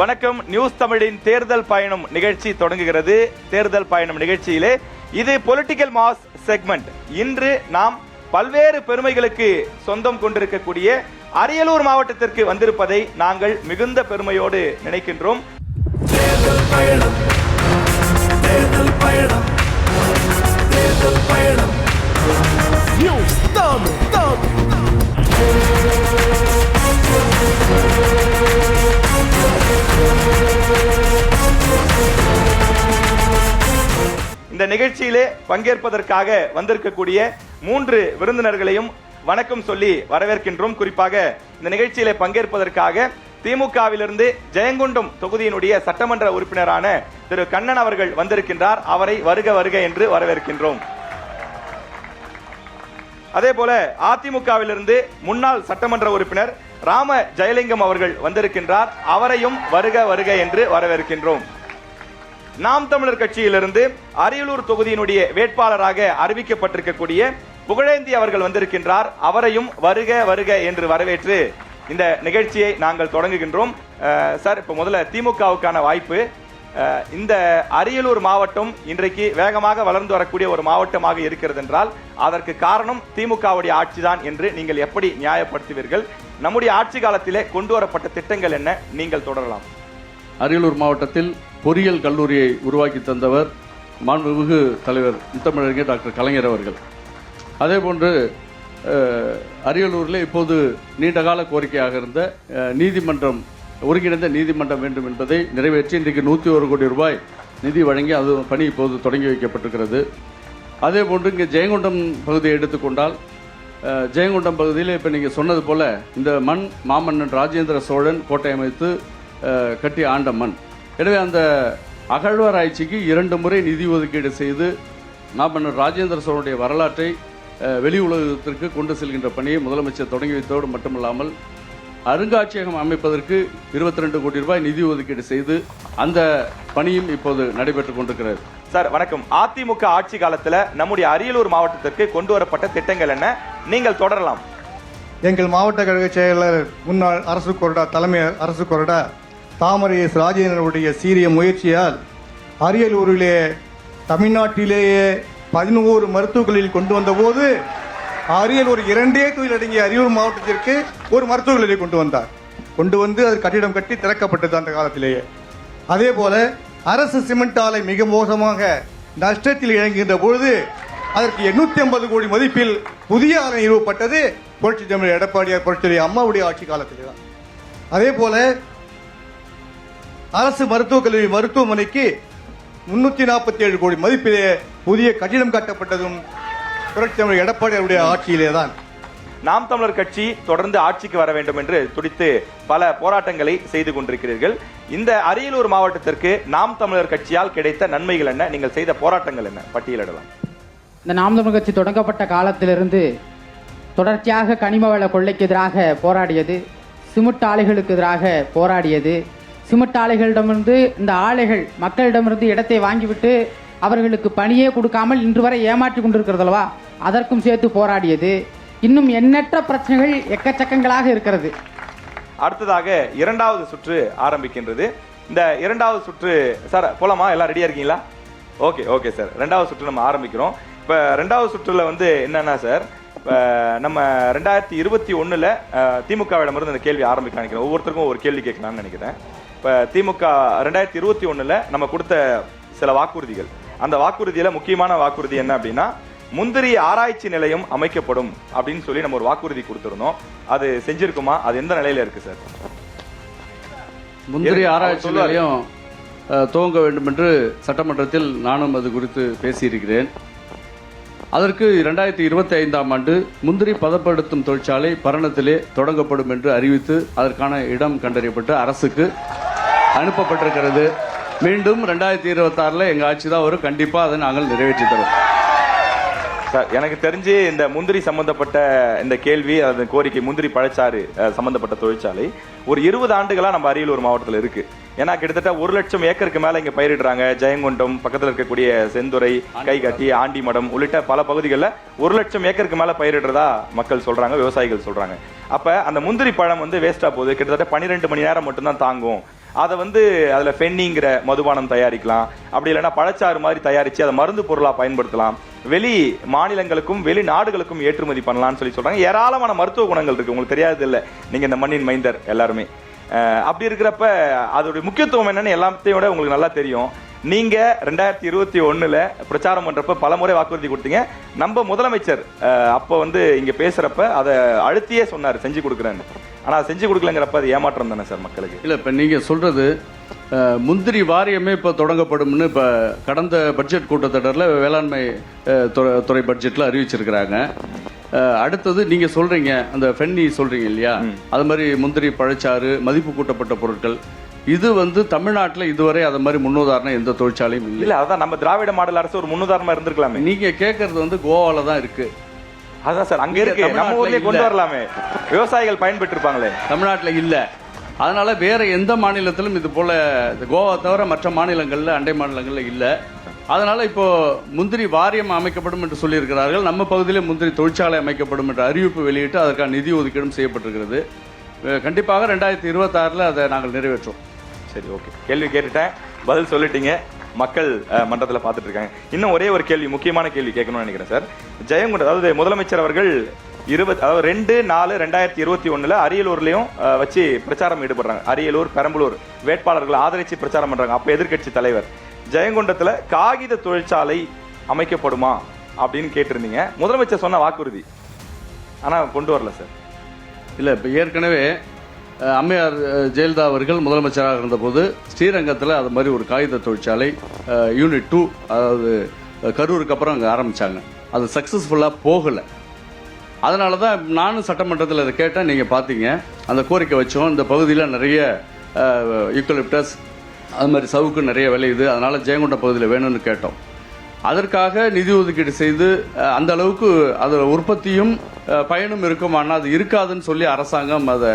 வணக்கம். நியூஸ் தமிழின் தேர்தல் பயணம் நிகழ்ச்சி தொடங்குகிறது. தேர்தல் பயணம் நிகழ்ச்சியிலே இது பொலிட்டிக்கல் மாஸ் செக்மெண்ட். இன்று நாம் பல்வேறு பெருமைகளுக்கு சொந்தம் கொண்டிருக்கக்கூடிய அரியலூர் மாவட்டத்திற்கு வந்திருப்பதை நாங்கள் மிகுந்த பெருமையோடு நினைக்கின்றோம். தேர்தல் பயணம், தேர்தல் பயணம், தேர்தல் பயணம். நியூஸ் தமிழ். இந்த நிகழ்ச்சியிலே பங்கேற்பதற்காக வந்திருக்கக்கூடிய 3 விருந்தினர்களையும் வணக்கம் சொல்லி வரவேற்கின்றோம். குறிப்பாக இந்த நிகழ்ச்சியிலே பங்கேற்பதற்காக திமுகவிலிருந்து ஜெயங்கொண்டம் தொகுதியினுடைய சட்டமன்ற உறுப்பினரான திரு கண்ணன் அவர்கள் வந்திருக்கின்றார். அவரை வருக வருக என்று வரவேற்கின்றோம். அதே போல அதிமுகவிலிருந்து முன்னாள் சட்டமன்ற உறுப்பினர் ராம ஜெயலிங்கம் அவர்கள் வந்திருக்கின்றார். அவரையும் வருக வருக என்று வரவேற்கின்றோம். நாம் தமிழர் கட்சியிலிருந்து அரியலூர் தொகுதியினுடைய வேட்பாளராக அறிவிக்கப்பட்டிருக்கக்கூடிய புகழேந்தி அவர்கள் வந்திருக்கின்றார். அவரையும் வருக வருக என்று வரவேற்று இந்த நிகழ்ச்சியை நாங்கள் தொடங்குகின்றோம். சார், இப்ப முதல்ல திமுகவுக்கான வாய்ப்பு. இந்த அரியலூர் மாவட்டம் இன்றைக்கு வேகமாக வளர்ந்து வரக்கூடிய ஒரு மாவட்டமாக இருக்கிறது என்றால் அதற்கு காரணம் திமுகவுடைய ஆட்சிதான் என்று நீங்கள் எப்படி நியாயப்படுத்துவீர்கள்? நம்முடைய ஆட்சி காலத்திலே கொண்டு வரப்பட்ட திட்டங்கள் என்ன? நீங்கள் தொடரலாம். அரியலூர் மாவட்டத்தில் பொறியியல் கல்லூரியை உருவாக்கி தந்தவர் மாண்புமிகு தலைவர் முத்தமிழறிஞர் டாக்டர் கலைஞர் அவர்கள். அதே போன்று அரியலூரில் இப்போது நீண்டகால கோரிக்கையாக இருந்த நீதிமன்றம், ஒருங்கிணைந்த நீதிமன்றம் வேண்டும் என்பதை நிறைவேற்றி இன்றைக்கு 101 கோடி ரூபாய் நிதி வழங்கி அது பணி இப்போது தொடங்கி வைக்கப்பட்டிருக்கிறது. அதே போன்று இங்கே ஜெயங்கொண்டம் பகுதியை எடுத்துக்கொண்டால் ஜெயங்கொண்டம் பகுதியில் இப்போ நீங்கள் சொன்னது போல் இந்த மண் மாமன்னன் ராஜேந்திர சோழன் கோட்டை அமைத்து கட்டி ஆண்ட மண். எனவே அந்த அகழ்வாராய்ச்சிக்கு 2 முறை நிதி ஒதுக்கீடு செய்து மாமன்னர் ராஜேந்திர சோழனுடைய வரலாற்றை வெளி உலகத்திற்கு கொண்டு செல்கின்ற பணியை முதலமைச்சர் தொடங்கி வைத்தோடு மட்டுமல்லாமல் அருங்காட்சியகம் அமைப்பதற்கு 22 கோடி ரூபாய் நிதி ஒதுக்கீடு செய்து அந்த பணியும் இப்போது நடைபெற்றுக் கொண்டிருக்கிறது. சார் வணக்கம். அதிமுக ஆட்சி காலத்தில் நம்முடைய அரியலூர் மாவட்டத்திற்கு கொண்டு வரப்பட்ட திட்டங்கள் என்ன? நீங்கள் தொடரலாம். எங்கள் மாவட்ட கழக செயலர் முன்னாள் அரசு கொறடா, தலைமை அரசு கொறடா தாமரை எஸ் ராஜேந்திரனுடைய சீரிய முயற்சியால் அரியலூரிலே தமிழ்நாட்டிலேயே 11 மருத்துவர்களில் கொண்டு வந்த போது அரியலூர் 2 தொகுதியில் அடங்கிய அரியலூர் மாவட்டத்திற்கு ஒரு மருத்துவக் கல்லூரியை கொண்டு வந்து அது கட்டிடம் கட்டி திறக்கப்பட்டது அந்த காலத்திலேயே. அதே போல அரசு சிமெண்ட் ஆலை மிக மோசமாக நஷ்டத்தில் இயங்குகின்ற பொழுது அதற்கு 850 கோடி மதிப்பில் புதிய ஆலை நிறுவப்பட்டது புரட்சி தமிழர் எடப்பாடியார் புரட்சி அம்மாவுடைய ஆட்சி காலத்திலே தான். அதே போல அரசு மருத்துவக் கல்லூரி மருத்துவமனைக்கு 347 கோடி மதிப்பிலே புதிய கட்டிடம் கட்டப்பட்டதும் புரட்சி தமிழர் எடப்பாடியாருடைய ஆட்சியிலே தான். நாம் தமிழர் கட்சி தொடர்ந்து ஆட்சிக்கு வர வேண்டும் என்று துடித்து பல போராட்டங்களை செய்து கொண்டிருக்கிறீர்கள். இந்த அரியலூர் மாவட்டத்திற்கு நாம் தமிழர் கட்சியால் கிடைத்த நன்மைகள் என்ன? நீங்கள் செய்த போராட்டங்கள் என்ன? பட்டியலிடலாம். இந்த நாம் தமிழர் கட்சி தொடங்கப்பட்ட காலத்திலிருந்து தொடர்ச்சியாக கனிம வள கொள்ளைக்கு எதிராக போராடியது, சிமெண்ட் ஆலைகளுக்கு எதிராக போராடியது. சிமெண்ட் ஆலைகளிடமிருந்து இந்த ஆலைகள் மக்களிடமிருந்து இடத்தை வாங்கிவிட்டு அவர்களுக்கு பணியே கொடுக்காமல் இன்று வரை ஏமாற்றி கொண்டிருக்கிறதல்லவா, அதற்கும் சேர்த்து போராடியது. இன்னும் எண்ணற்ற பிரச்சனைகள் எக்கச்சக்கங்களாக இருக்கிறது. அடுத்ததாக 2வது சுற்று ஆரம்பிக்கின்றது. இந்த 2வது சுற்று சார் போலாமா? எல்லாம் ரெடியா இருக்கீங்களா? Okay sir. 2வது சுற்று நம்ம ஆரம்பிக்கிறோம். இப்போ 2வது சுற்றுல என்னன்னா சார், நம்ம 2021 திமுகவிடமிருந்து இந்த கேள்வி ஆரம்பிக்க நினைக்கிறேன். ஒவ்வொருத்தருக்கும் ஒரு கேள்வி கேட்கலாம்னு நினைக்கிறேன். இப்போ திமுக 2021 நம்ம கொடுத்த சில வாக்குறுதிகள், அந்த வாக்குறுதியில முக்கியமான வாக்குறுதி என்ன அப்படின்னா, முந்திரி ஆராய்ச்சி நிலையம் அமைக்கப்படும் அப்படின்னு சொல்லி நம்ம ஒரு வாக்குறுதி கொடுத்திருந்தோம். அது செஞ்சிருக்குமா? அது எந்த நிலையில இருக்கு சார்? முந்திரி ஆராய்ச்சி நிலையம் துவங்க வேண்டும் என்று சட்டமன்றத்தில் நானும் அது குறித்து பேசியிருக்கிறேன். அதற்கு 2025ஆம் ஆண்டு முந்திரி பதப்படுத்தும் தொழிற்சாலை பரணத்திலே தொடங்கப்படும் என்று அறிவித்து அதற்கான இடம் கண்டறியப்பட்டு அரசுக்கு அனுப்பப்பட்டிருக்கிறது. மீண்டும் 2026 எங்க ஆட்சி தான் வரும். கண்டிப்பா அதை நாங்கள் நிறைவேற்றி தரோம். சார், எனக்கு தெரிஞ்சு இந்த முந்திரி சம்பந்தப்பட்ட இந்த கேள்வி, அந்த கோரிக்கை, முந்திரி பழச்சாறு சம்பந்தப்பட்ட தொழிற்சாலை ஒரு 20 ஆண்டுகளா நம்ம அரியலூர் மாவட்டத்தில் இருக்கு. ஏன்னா கிட்டத்தட்ட 1 லட்சம் ஏக்கருக்கு மேல இங்க பயிரிடுறாங்க. ஜெயங்கொண்டம் பக்கத்தில் இருக்கக்கூடிய செந்துறை, கைகாட்டி, ஆண்டிமடம் உள்ளிட்ட பல பகுதிகளில் 1 லட்சம் ஏக்கருக்கு மேல பயிரிடுறதா மக்கள் சொல்றாங்க, விவசாயிகள் சொல்றாங்க. அப்ப அந்த முந்திரி பழம் வேஸ்டா போகுது. கிட்டத்தட்ட 12 மணி நேரம் மட்டும்தான் தாங்கும். அதை வந்து அதுல ஃபென்னிங்கிற மதுபானம் தயாரிக்கலாம், அப்படி இல்லைன்னா பழச்சாறு மாதிரி தயாரிச்சு அதை மருந்து பொருளா பயன்படுத்தலாம், வெளி மாநிலங்களுக்கும் வெளி நாடுகளுக்கும் ஏற்றுமதி பண்ணலாம்னு சொல்றாங்க. ஏராளமான மருத்துவ குணங்கள் இருக்கு, உங்களுக்கு தெரியாது இல்லை, நீங்க இந்த மண்ணின் மைந்தர் எல்லாருமே. அப்படி இருக்கிறப்ப அதோடைய முக்கியத்துவம் என்னன்னு எல்லாத்தையும் விட உங்களுக்கு நல்லா தெரியும். நீங்க 2021 பிரச்சாரம் பண்றப்ப பல முறை வாக்குறுதி கொடுத்தீங்க. நம்ம முதலமைச்சர் அப்ப வந்து இங்க பேசுறப்ப அதை அழுத்தியே சொன்னார் செஞ்சு கொடுக்குறேன்னு. ஆனா செஞ்சு கொடுக்கலங்கிறப்ப அது ஏமாற்றம் தானே சார் மக்களுக்கு? இல்லை, இப்போ நீங்கள் சொல்கிறது முந்திரி வாரியமே இப்போ தொடங்கப்படும்னு இப்போ கடந்த பட்ஜெட் கூட்டத்தொடரில் வேளாண்மை துறை பட்ஜெட்டில் அறிவிச்சிருக்கிறாங்க. அடுத்தது நீங்கள் சொல்கிறீங்க அந்த ஃபென்னி சொல்கிறீங்க இல்லையா, அது மாதிரி முந்திரி பழச்சாறு மதிப்பு கூட்டப்பட்ட பொருட்கள், இது வந்து தமிழ்நாட்டில் இதுவரை அது மாதிரி முன்னுதாரணம் எந்த தொழிற்சாலையும் இல்லை. இல்லை, அதான் நம்ம திராவிட மாடல் அரசு ஒரு முன்னுதாரணமா இருந்திருக்கலாமே. நீங்கள் கேட்கறது வந்து கோவாவில் தான் இருக்குது. அதான் சார் அங்க இருக்கு, நம்ம ஊர்லயே கொண்டு வரலாமே, விவசாயிகள் பயன்பெற்று இருப்பாங்களே. தமிழ்நாட்டில் இல்லை. அதனால வேற எந்த மாநிலத்திலும் இது போல, கோவா தவிர மற்ற மாநிலங்களில் அண்டை மாநிலங்களில் இல்லை. அதனால இப்போ முந்திரி வாரியம் அமைக்கப்படும் என்று சொல்லியிருக்கிறார்கள். நம்ம பகுதியிலே முந்திரி தொழிற்சாலை அமைக்கப்படும் என்ற அறிவிப்பு வெளியிட்டு அதற்கான நிதி ஒதுக்கீடும் செய்யப்பட்டிருக்கிறது. கண்டிப்பாக 2026 அதை நாங்கள் நிறைவேற்றுவோம். சரி, ஓகே. கேள்வி கேட்டுட்டேன், பதில் சொல்லிட்டீங்க, மக்கள் மன்றத்தில் பார்த்துட்டு இருக்காங்க. இன்னும் ஒரே ஒரு கேள்வி, முக்கியமான கேள்வி கேட்கணும்னு நினைக்கிறேன் சார். ஜெயங்கொண்ட, அதாவது முதலமைச்சர் அவர்கள் 2/4/2021 அரியலூர்லயும் வச்சு பிரச்சாரம் ஈடுபடுறாங்க. அரியலூர், பெரம்பலூர் வேட்பாளர்களை ஆதரிச்சு பிரச்சாரம் பண்றாங்க. அப்ப எதிர்க்கட்சி தலைவர் ஜெயங்கொண்டத்துல காகித தொழிற்சாலை அமைக்கப்படுமா அப்படின்னு கேட்டிருந்தீங்க. முதலமைச்சர் சொன்ன வாக்குறுதி, ஆனா கொண்டு வரல சார். இல்லை, இப்போ ஏற்கனவே அம்மையார் ஜெயலலிதா அவர்கள் முதலமைச்சராக இருந்தபோது ஸ்ரீரங்கத்தில் அது மாதிரி ஒரு காகித தொழிற்சாலை யூனிட் 2, அதாவது கரூருக்கு அப்புறம் அங்கே ஆரம்பித்தாங்க. அது சக்ஸஸ்ஃபுல்லாக போகலை. அதனால தான் நானும் சட்டமன்றத்தில் இதை கேட்டேன். நீங்கள் பார்த்தீங்க, அந்த கோரிக்கை வச்சோம். இந்த பகுதியில் நிறைய யூக்கலிப்டஸ் அது மாதிரி சவுக்கு நிறைய விளையுது, அதனால் ஜெயங்கொண்ட பகுதியில் வேணும்னு கேட்டோம். அதற்காக நிதி ஒதுக்கீடு செய்து அந்த அளவுக்கு அதில் உற்பத்தியும் பயனும் இருக்குமானா அது இருக்காதுன்னு சொல்லி அரசாங்கம் அதை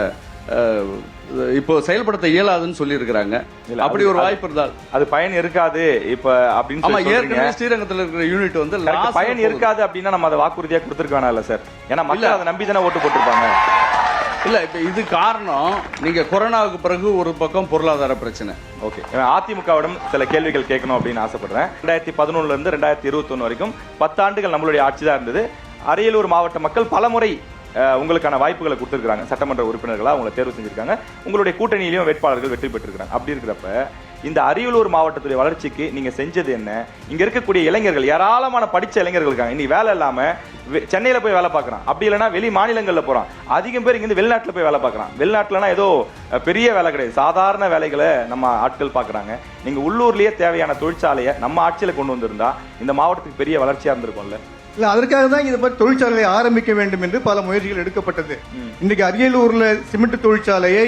இப்போ செயல்படுத்த இயலாதுன்னு சொல்லி இருக்கிறாங்க. அப்படி ஒரு வாய்ப்பு இருந்தால் அது பயன் இருக்காது இப்ப அப்படின்னு சொல்லி ஏற்கனவே ஸ்ரீரங்கத்தில் இருக்கிற யூனிட் வந்து பயன் இருக்காது அப்படின்னா நம்ம அதை வாக்குறுதியா கொடுத்துருக்க வேணாம்ல சார்? ஏன்னா மக்கள் அதை நம்பி தானே ஓட்டு போட்டிருப்பாங்க. இல்ல, இப்ப இது காரணம் நீங்க கொரோனாவுக்கு பிறகு ஒரு பக்கம் பொருளாதார பிரச்சனை. ஓகே, அதிமுகவிடம் சில கேள்விகள் கேட்கணும் அப்படின்னு ஆசைப்படுறேன். 2011 இருந்து 2021 வரைக்கும் 10 ஆண்டுகள் நம்மளுடைய ஆட்சி தான் இருந்தது. அரியலூர் மாவட்ட மக்கள் பல முறை உங்களுக்கான வாய்ப்புகளை கொடுத்துருக்காங்க. சட்டமன்ற உறுப்பினர்களாக உங்களை தேர்வு செஞ்சிருக்காங்க. உங்களுடைய கூட்டணியிலையும் வேட்பாளர்கள் வெற்றி பெற்றிருக்காங்க. அப்படி இருக்கிறப்ப இந்த அரியலூர் மாவட்டத்துடைய வளர்ச்சிக்கு நீங்க செஞ்சது என்ன? இங்க இருக்கக்கூடிய இளைஞர்கள், ஏராளமான படிச்ச இளைஞர்கள் இருக்காங்க, இன்னைக்கு வேலை இல்லாம சென்னையில போய் வேலை பார்க்கறான், அப்படி இல்லைன்னா வெளி மாநிலங்கள்ல போறான். அதிகம் பேர் இங்க வெளிநாட்டுல போய் வேலை பார்க்கறான். வெளிநாட்டுலனா ஏதோ பெரிய வேலை கிடையாது, சாதாரண வேலைகளை நம்ம ஆட்கள் பார்க்கறாங்க. நீங்க உள்ளூர்லயே தேவையான தொழிற்சாலையை நம்ம ஆட்சியில கொண்டு வந்திருந்தா இந்த மாவட்டத்துக்கு பெரிய வளர்ச்சியா இருந்திருக்கும்ல. இல்லை, அதற்காக தான் இதை பற்றி தொழிற்சாலையை ஆரம்பிக்க வேண்டும் என்று பல முயற்சிகள் எடுக்கப்பட்டது. இன்றைக்கு அரியலூரில் சிமெண்ட் தொழிற்சாலையை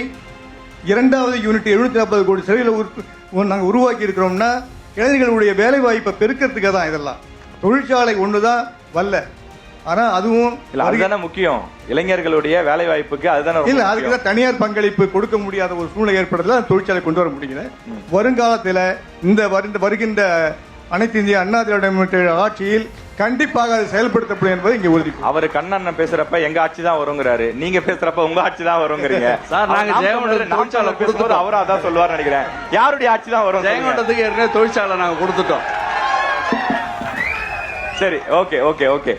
2வது யூனிட் 740 கோடி செலவில் நாங்கள் உருவாக்கி இருக்கிறோம்னா இளைஞர்களுடைய வேலை வாய்ப்பை பெருக்கிறதுக்காக தான். இதெல்லாம் தொழிற்சாலை ஒன்று தான் வரல, ஆனால் அதுவும் அதுதானே முக்கியம். இளைஞர்களுடைய வேலை வாய்ப்புக்கு அதுதானே இல்லை, அதுக்கு தான் தனியார் பங்களிப்பு கொடுக்க முடியாத ஒரு சூழ்நிலை ஏற்படுறதுல தொழிற்சாலை கொண்டு வர முடியல. வருங்காலத்தில் இந்த வருகின்ற அனைத்து இந்திய அண்ணா திராவிட முன்னேற்ற ஆட்சியில் கண்டிப்பாக அது செயல்படுத்தப்படும் என்பது இங்க உறுதி. அவர் கண்ணன் பேசுறப்ப எங்க ஆட்சி தான் வருங்கிறாரு, நீங்க பேசுறப்ப உங்க ஆட்சி தான் வருங்கிறீங்க. அவரும் அதான் சொல்லுவார் நினைக்கிறேன். யாருடைய ஆட்சி தான் வரும்? ஜெயங்கொண்டத்துக்கு ஏற்கனவே தொழிற்சாலை நாங்க கொடுத்துட்டோம். சரி, ஓகே ஓகே ஓகே.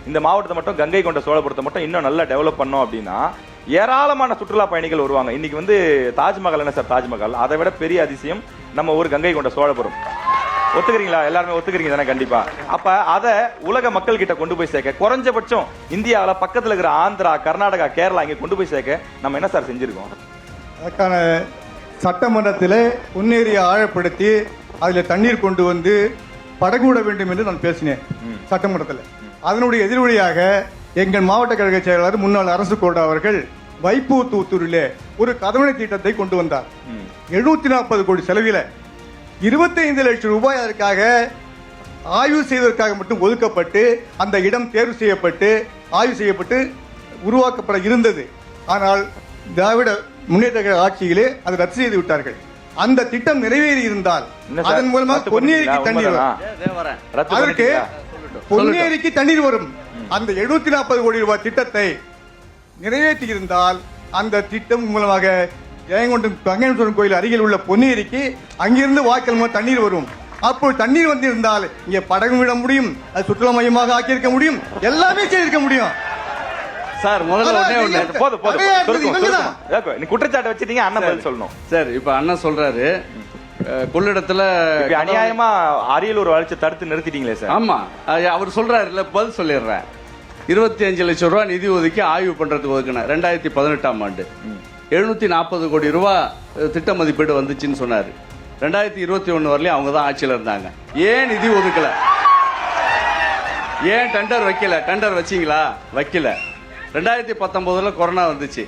இந்த மாவட்டத்தை மட்டும், கங்கை கொண்ட சோழபுரத்தை மட்டும் இன்னும் நல்லா டெவலப் பண்ணோம் அப்படின்னா ஏராளமான சுற்றுலா பயணிகள் வருவாங்க. இன்னைக்கு வந்து தாஜ்மஹால் என்ன சார், தாஜ்மஹால் அதை விட பெரிய அதிசயம் நம்ம ஊர் கங்கை கொண்ட சோழபுரம். ஒத்துக்கிறீங்களா? எல்லாருமே ஒத்துக்கிறீங்க தானே? கண்டிப்பா. அப்ப அதை உலக மக்கள் கிட்ட கொண்டு போய் சேர்க்க, குறைஞ்சபட்சம் இந்தியாவில் பக்கத்தில் இருக்கிற ஆந்திரா, கர்நாடகா, கேரளா இங்க கொண்டு போய் சேர்க்க நம்ம என்ன சார் செஞ்சிருக்கோம்? அதுக்கான சட்டமன்றத்தில் பொன்னேரியை ஆழப்படுத்தி அதில் தண்ணீர் கொண்டு வந்து படகூட வேண்டும் என்று நான் பேசினேன் சட்டமன்றத்தில். அதனுடைய எதிர்வழியாக எங்கள் மாவட்ட கழக செயலாளர் முன்னாள் அரசு கோட்டா அவர்கள் வைப்பூத்தூத்தூரிலே ஒரு கதவணை திட்டத்தை கொண்டு வந்தார். 740 கோடி செலவில் 25 லட்சம் ரூபாய் அதற்காக ஆய்வு செய்வதற்காக மட்டும் ஒதுக்கப்பட்டு அந்த இடம் தேர்வு செய்யப்பட்டு ஆய்வு செய்யப்பட்டு உருவாக்கப்பட இருந்தது. ஆனால் திராவிட முன்னேற்ற ஆட்சியிலே அதை ரத்து செய்து விட்டார்கள். அந்த திட்டம் நிறைவேறி இருந்தால் அதன் மூலமாக பொன்னேரிக்கு தண்ணீர் வரும். அதற்கு பொன்னேரிக்கு தண்ணீர் வரும். அந்த 740 கோடி ரூபாய் திட்டத்தை நிறைவேற்றி இருந்தால் அந்த திட்டம் மூலமாக ஜெயங்கொண்டம் கங்கையேஸ்வரன் கோயில் அருகில் உள்ள பொன்னேரிக்கு அங்கிருந்து வாய்க்கால் மூலம் தண்ணீர் வரும். அப்போ தண்ணீர் வந்து இருந்தால் இங்கே படகு விட முடியும், அது சுற்றுலா மையமாக ஆக்கியிருக்க முடியும், எல்லாமே செய்திருக்க முடியும். சார் முதல்ல ஒண்ணே போதும் நீ குற்றச்சாட்டை வச்சிட்டீங்க, அண்ணன் பதில் சொல்லணும். சார் இப்ப அண்ணன் சொல்றாரு கொள்ளிடத்துல அநியாயமா அரியலூர் வளர்ச்சி தடுத்து நிறுத்திட்டீங்களே சார். ஆமா அவர் சொல்றாரு இல்ல, பதில் சொல்லிடுறேன். 25 லட்சம் ரூபாய் நிதி ஒதுக்கி ஆய்வு பண்றதுக்கு ஒதுக்கின 2018ஆம் ஆண்டு 740 கோடி ரூபாய் திட்ட மதிப்பீடு வந்துச்சுன்னு சொன்னாரு. 2021 வரலையும் அவங்க தான் ஆட்சியில் இருந்தாங்க. ஏன் நிதி ஒதுக்கல? ஏன் டெண்டர் வைக்கல? டெண்டர் வச்சீங்களா? வைக்கல. 2019 கொரோனா வந்துச்சு,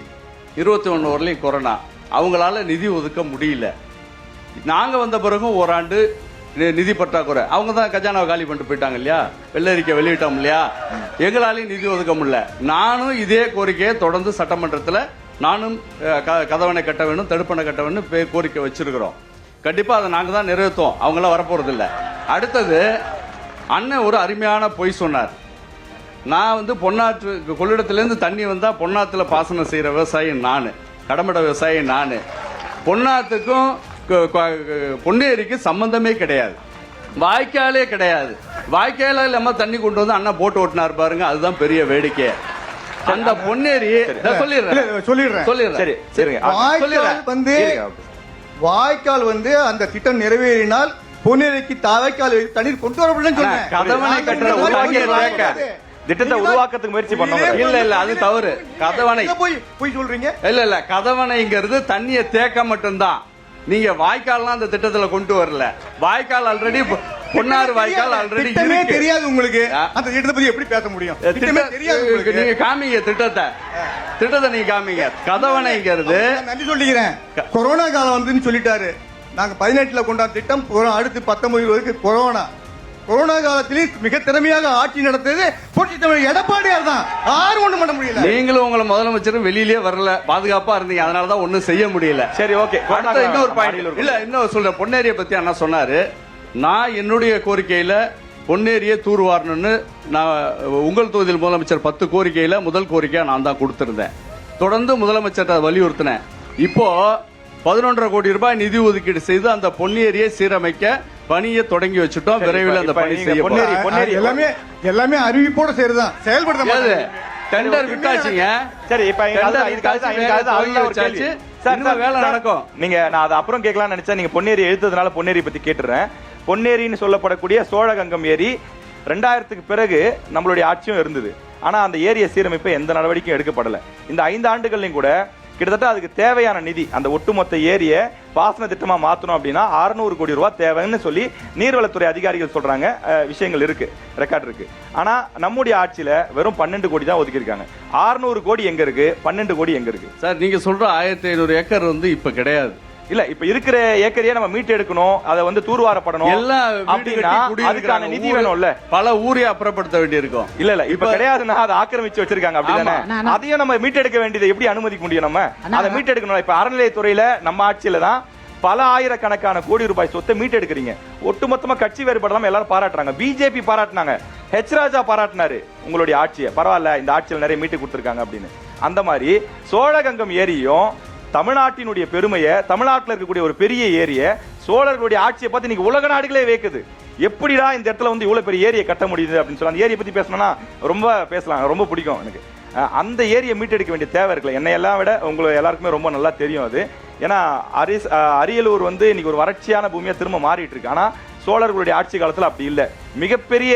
21 வரலையும் கொரோனா, அவங்களால நிதி ஒதுக்க முடியல. நாங்க வந்த பிறகும் ஓராண்டு நிதி பற்றாக்குறை, அவங்க தான் கஜானாவை காலி பண்ணிட்டு போயிட்டாங்க இல்லையா, வெள்ளரிக்கை வெளியிட்டோம் இல்லையா, எங்களாலையும் நிதி ஒதுக்க முடியல. நானும் இதே கோரிக்கையை தொடர்ந்து சட்டமன்றத்தில் நானும் கதவணை கட்ட வேணும், தடுப்பணை கட்ட வேணும் கோரிக்கை வச்சிருக்கிறோம். கண்டிப்பா அதை நாங்க தான் நிறைவேற்றோம், அவங்களாம் வரப்போறது இல்லை. அடுத்தது அண்ணன் ஒரு அருமையான பொய் சொன்னார். நான் வந்து பொன்னாற்று கொள்ளிடத்திலேருந்து தண்ணி வந்தா பொன்னாத்துல பாசனம் செய்யற விவசாயி நான், கடமட விவசாயி நான். பொன்னாத்துக்கும் பொன்னேரிக்கு சம்பந்தமே கிடையாது, வாய்க்காலே கிடையாது. வாய்க்கால இல்லாம தண்ணி கொண்டு வந்து அண்ணா போட்டு ஓட்டினார் பாருங்க, அதுதான் பெரிய வேடிக்கை. அந்த பொன்னேரி வாய்க்கால் வந்து அந்த திட்டம் நிறைவேறினால் பொன்னேரிக்கு வாய்க்கால் தண்ணீர் கொண்டு வரப்படும் சொன்னேன். கதவணை கட்டுற திட்டத்தை உருவாக்கத்துக்கு முயற்சி பண்ணோம். இல்ல அது தவறு. கதவணை போய் சொல்றீங்க. இல்ல கதவணைங்கிறது தண்ணியை தேக்க மட்டும்தான். நீங்க வாய்க்கால்லாம் அந்த திட்டத்துல கொண்டு வரல. வாய்க்கால் ஆல்ரெடி பொன்னாறு வாய்க்கால் ஆல்ரெடி தெரியாது உங்களுக்கு. அந்த திட்டத்தை பத்தி எப்படி பேச முடியும்? நீங்க காமிங்க திட்டத்தை நீங்க காமிங்க. கதவணைங்கிறது நன்றி சொல்லிக்கிறேன். கொரோனா காலம் வந்துன்னு சொல்லிட்டாரு. நாங்க 18ல கொண்டாட திட்டம், அடுத்து 19 கொரோனா காலத்திலே மிக திறமையாக ஆட்சி நடத்தது புரட்சி தமிழர் எடப்பாடியார் தான். யாரும் ஒண்ணும் பண்ண முடியல. நீங்களும் உங்களை முதலமைச்சரும் வெளியிலேயே வரல, பாதுகாப்பா இருந்தீங்க, அதனாலதான் ஒண்ணும் செய்ய முடியல. சரி, ஓகே. இன்னொரு பாயிண்ட் இல்ல, இன்னொரு சொல்ற பொன்னேரியை பத்தி அண்ணா சொன்னாரு. நான் என்னுடைய கோரிக்கையில பொன்னேரியை தூர்வாரணும்னு நான் உங்கள் தொகுதியில் முதலமைச்சர் 10 கோரிக்கையில முதல் கோரிக்கையா நான் தான் கொடுத்திருந்தேன். தொடர்ந்து முதலமைச்சர் வலியுறுத்தினேன். இப்போ 11.5 கோடி ரூபாய் நிதி ஒதுக்கீடு செய்து அந்த பொன்னேரியை சீரமைக்க பணியை தொடங்கி வச்சுட்டோம். விரைவில் அந்த பணி செய்ய எல்லாமே அறிவிப்போட சேருதான், செயல்படுத்த டெண்டர் விட்டாச்சுங்க. சரி, இப்ப வேலை நடக்கும். நீங்க நான் அதை அப்புறம் கேட்கலாம்னு நினைச்சா, நீங்க பொன்னேரி எழுத்ததுனால பொன்னேரி பத்தி கேட்டுறேன். பொன்னேரின்னு சொல்லப்படக்கூடிய சோழகங்கம் ஏரி 2000க்கு பிறகு நம்மளுடைய ஆட்சியும் இருந்தது. ஆனா அந்த ஏரிய சீரமைப்பு எந்த நடவடிக்கையும் எடுக்கப்படல. இந்த 5 ஆண்டுகள்லையும் கூட கிட்டத்தட்ட அதுக்கு தேவையான நிதி, அந்த ஒட்டுமொத்த ஏரிய பாசன திட்டமா மாத்தணும் அப்படின்னா 600 கோடி ரூபாய் தேவைன்னு சொல்லி நீர்வளத்துறை அதிகாரிகள் சொல்றாங்க. விஷயங்கள் இருக்கு, ரெக்கார்ட் இருக்கு. ஆனா நம்முடைய ஆட்சியில வெறும் 12 கோடி தான் ஒதுக்கி இருக்காங்க. 600 கோடி எங்க இருக்கு? 12 கோடி எங்க இருக்கு? சார் நீங்க சொல்ற 1500 ஏக்கர் வந்து இப்ப கிடையாது. இல்ல, இப்ப இருக்கிற ஏக்கரையே நம்ம மீட்டு எடுக்கணும், அதை வந்து தூர்வாரப்படணும். அதுக்கான நிதி வேணும்ல, பல ஊரே அப்புறப்படுத்த வேண்டி இருக்கும். இல்ல இப்ப கிடையாதுன்னா அதை ஆக்கிரமிச்சு வச்சிருக்காங்க, அப்படிதானே? அதையும் நம்ம மீட்டெடுக்க வேண்டியதை எப்படி அனுமதிக்க முடியும்? நம்ம அதை மீட்டெடுக்கணும். இப்ப அறநிலையத்துறையில நம்ம ஆட்சியில தான் பல ஆயிரக்கணக்கான கோடி ரூபாய் சொத்தை மீட்டெடுக்கிறீங்க. ஒட்டுமொத்தமா கட்சி வேறுபாடு எல்லாரும் பாராட்டுறாங்க. பிஜேபி பாராட்டினாங்க, ஹெச் ராஜா பாராட்டினாரு உங்களுடைய ஆட்சியை. பரவாயில்ல, இந்த ஆட்சியில் நிறைய மீட்டு கொடுத்திருக்காங்க அப்படின்னு. அந்த மாதிரி சோழகங்கம் ஏரியும் தமிழ்நாட்டினுடைய பெருமையை, தமிழ்நாட்டில் இருக்கக்கூடிய ஒரு பெரிய ஏரிய சோழர்களுடைய ஆட்சியை பார்த்து இன்னைக்கு உலக நாடுகளே வேக்குது. எப்படிடா இந்த இடத்துல வந்து இவ்வளவு பெரிய ஏரியை கட்ட முடியுது அப்படின்னு சொல்லி அந்த ஏரியை பத்தி பேசணும்னா ரொம்ப பேசலாம், ரொம்ப பிடிக்கும் எனக்கு. அந்த ஏரியை மீட்டெடுக்க வேண்டிய தேவை இருக்குல்ல. என்னை எல்லாம் விட உங்களுக்கு எல்லாருக்குமே ரொம்ப நல்லா தெரியும் அது. ஏன்னா அரியலூர் வந்து இன்னைக்கு ஒரு வறட்சியான பூமியா திரும்ப மாறிட்டு இருக்கு. ஆனா சோழர்களுடைய ஆட்சி காலத்துல அப்படி இல்லை. மிகப்பெரிய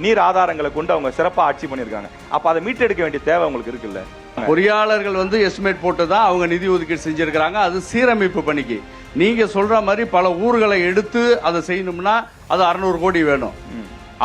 நீர் ஆதாரங்களை கொண்டு அவங்க சிறப்பா ஆட்சி பண்ணியிருக்காங்க. அப்ப அதை மீட்டெடுக்க வேண்டிய தேவை உங்களுக்கு இருக்குல்ல. பொறியாளர்கள் வந்து எஸ்டிமேட் போட்டு தான் அவங்க நிதி ஒதுக்கீடு செஞ்சிருக்கிறாங்க. அது சீரமைப்பு பணிக்கு. நீங்க சொல்ற மாதிரி பல ஊர்களை எடுத்து அதை செய்யணும்னா அது 600 கோடி வேணும்.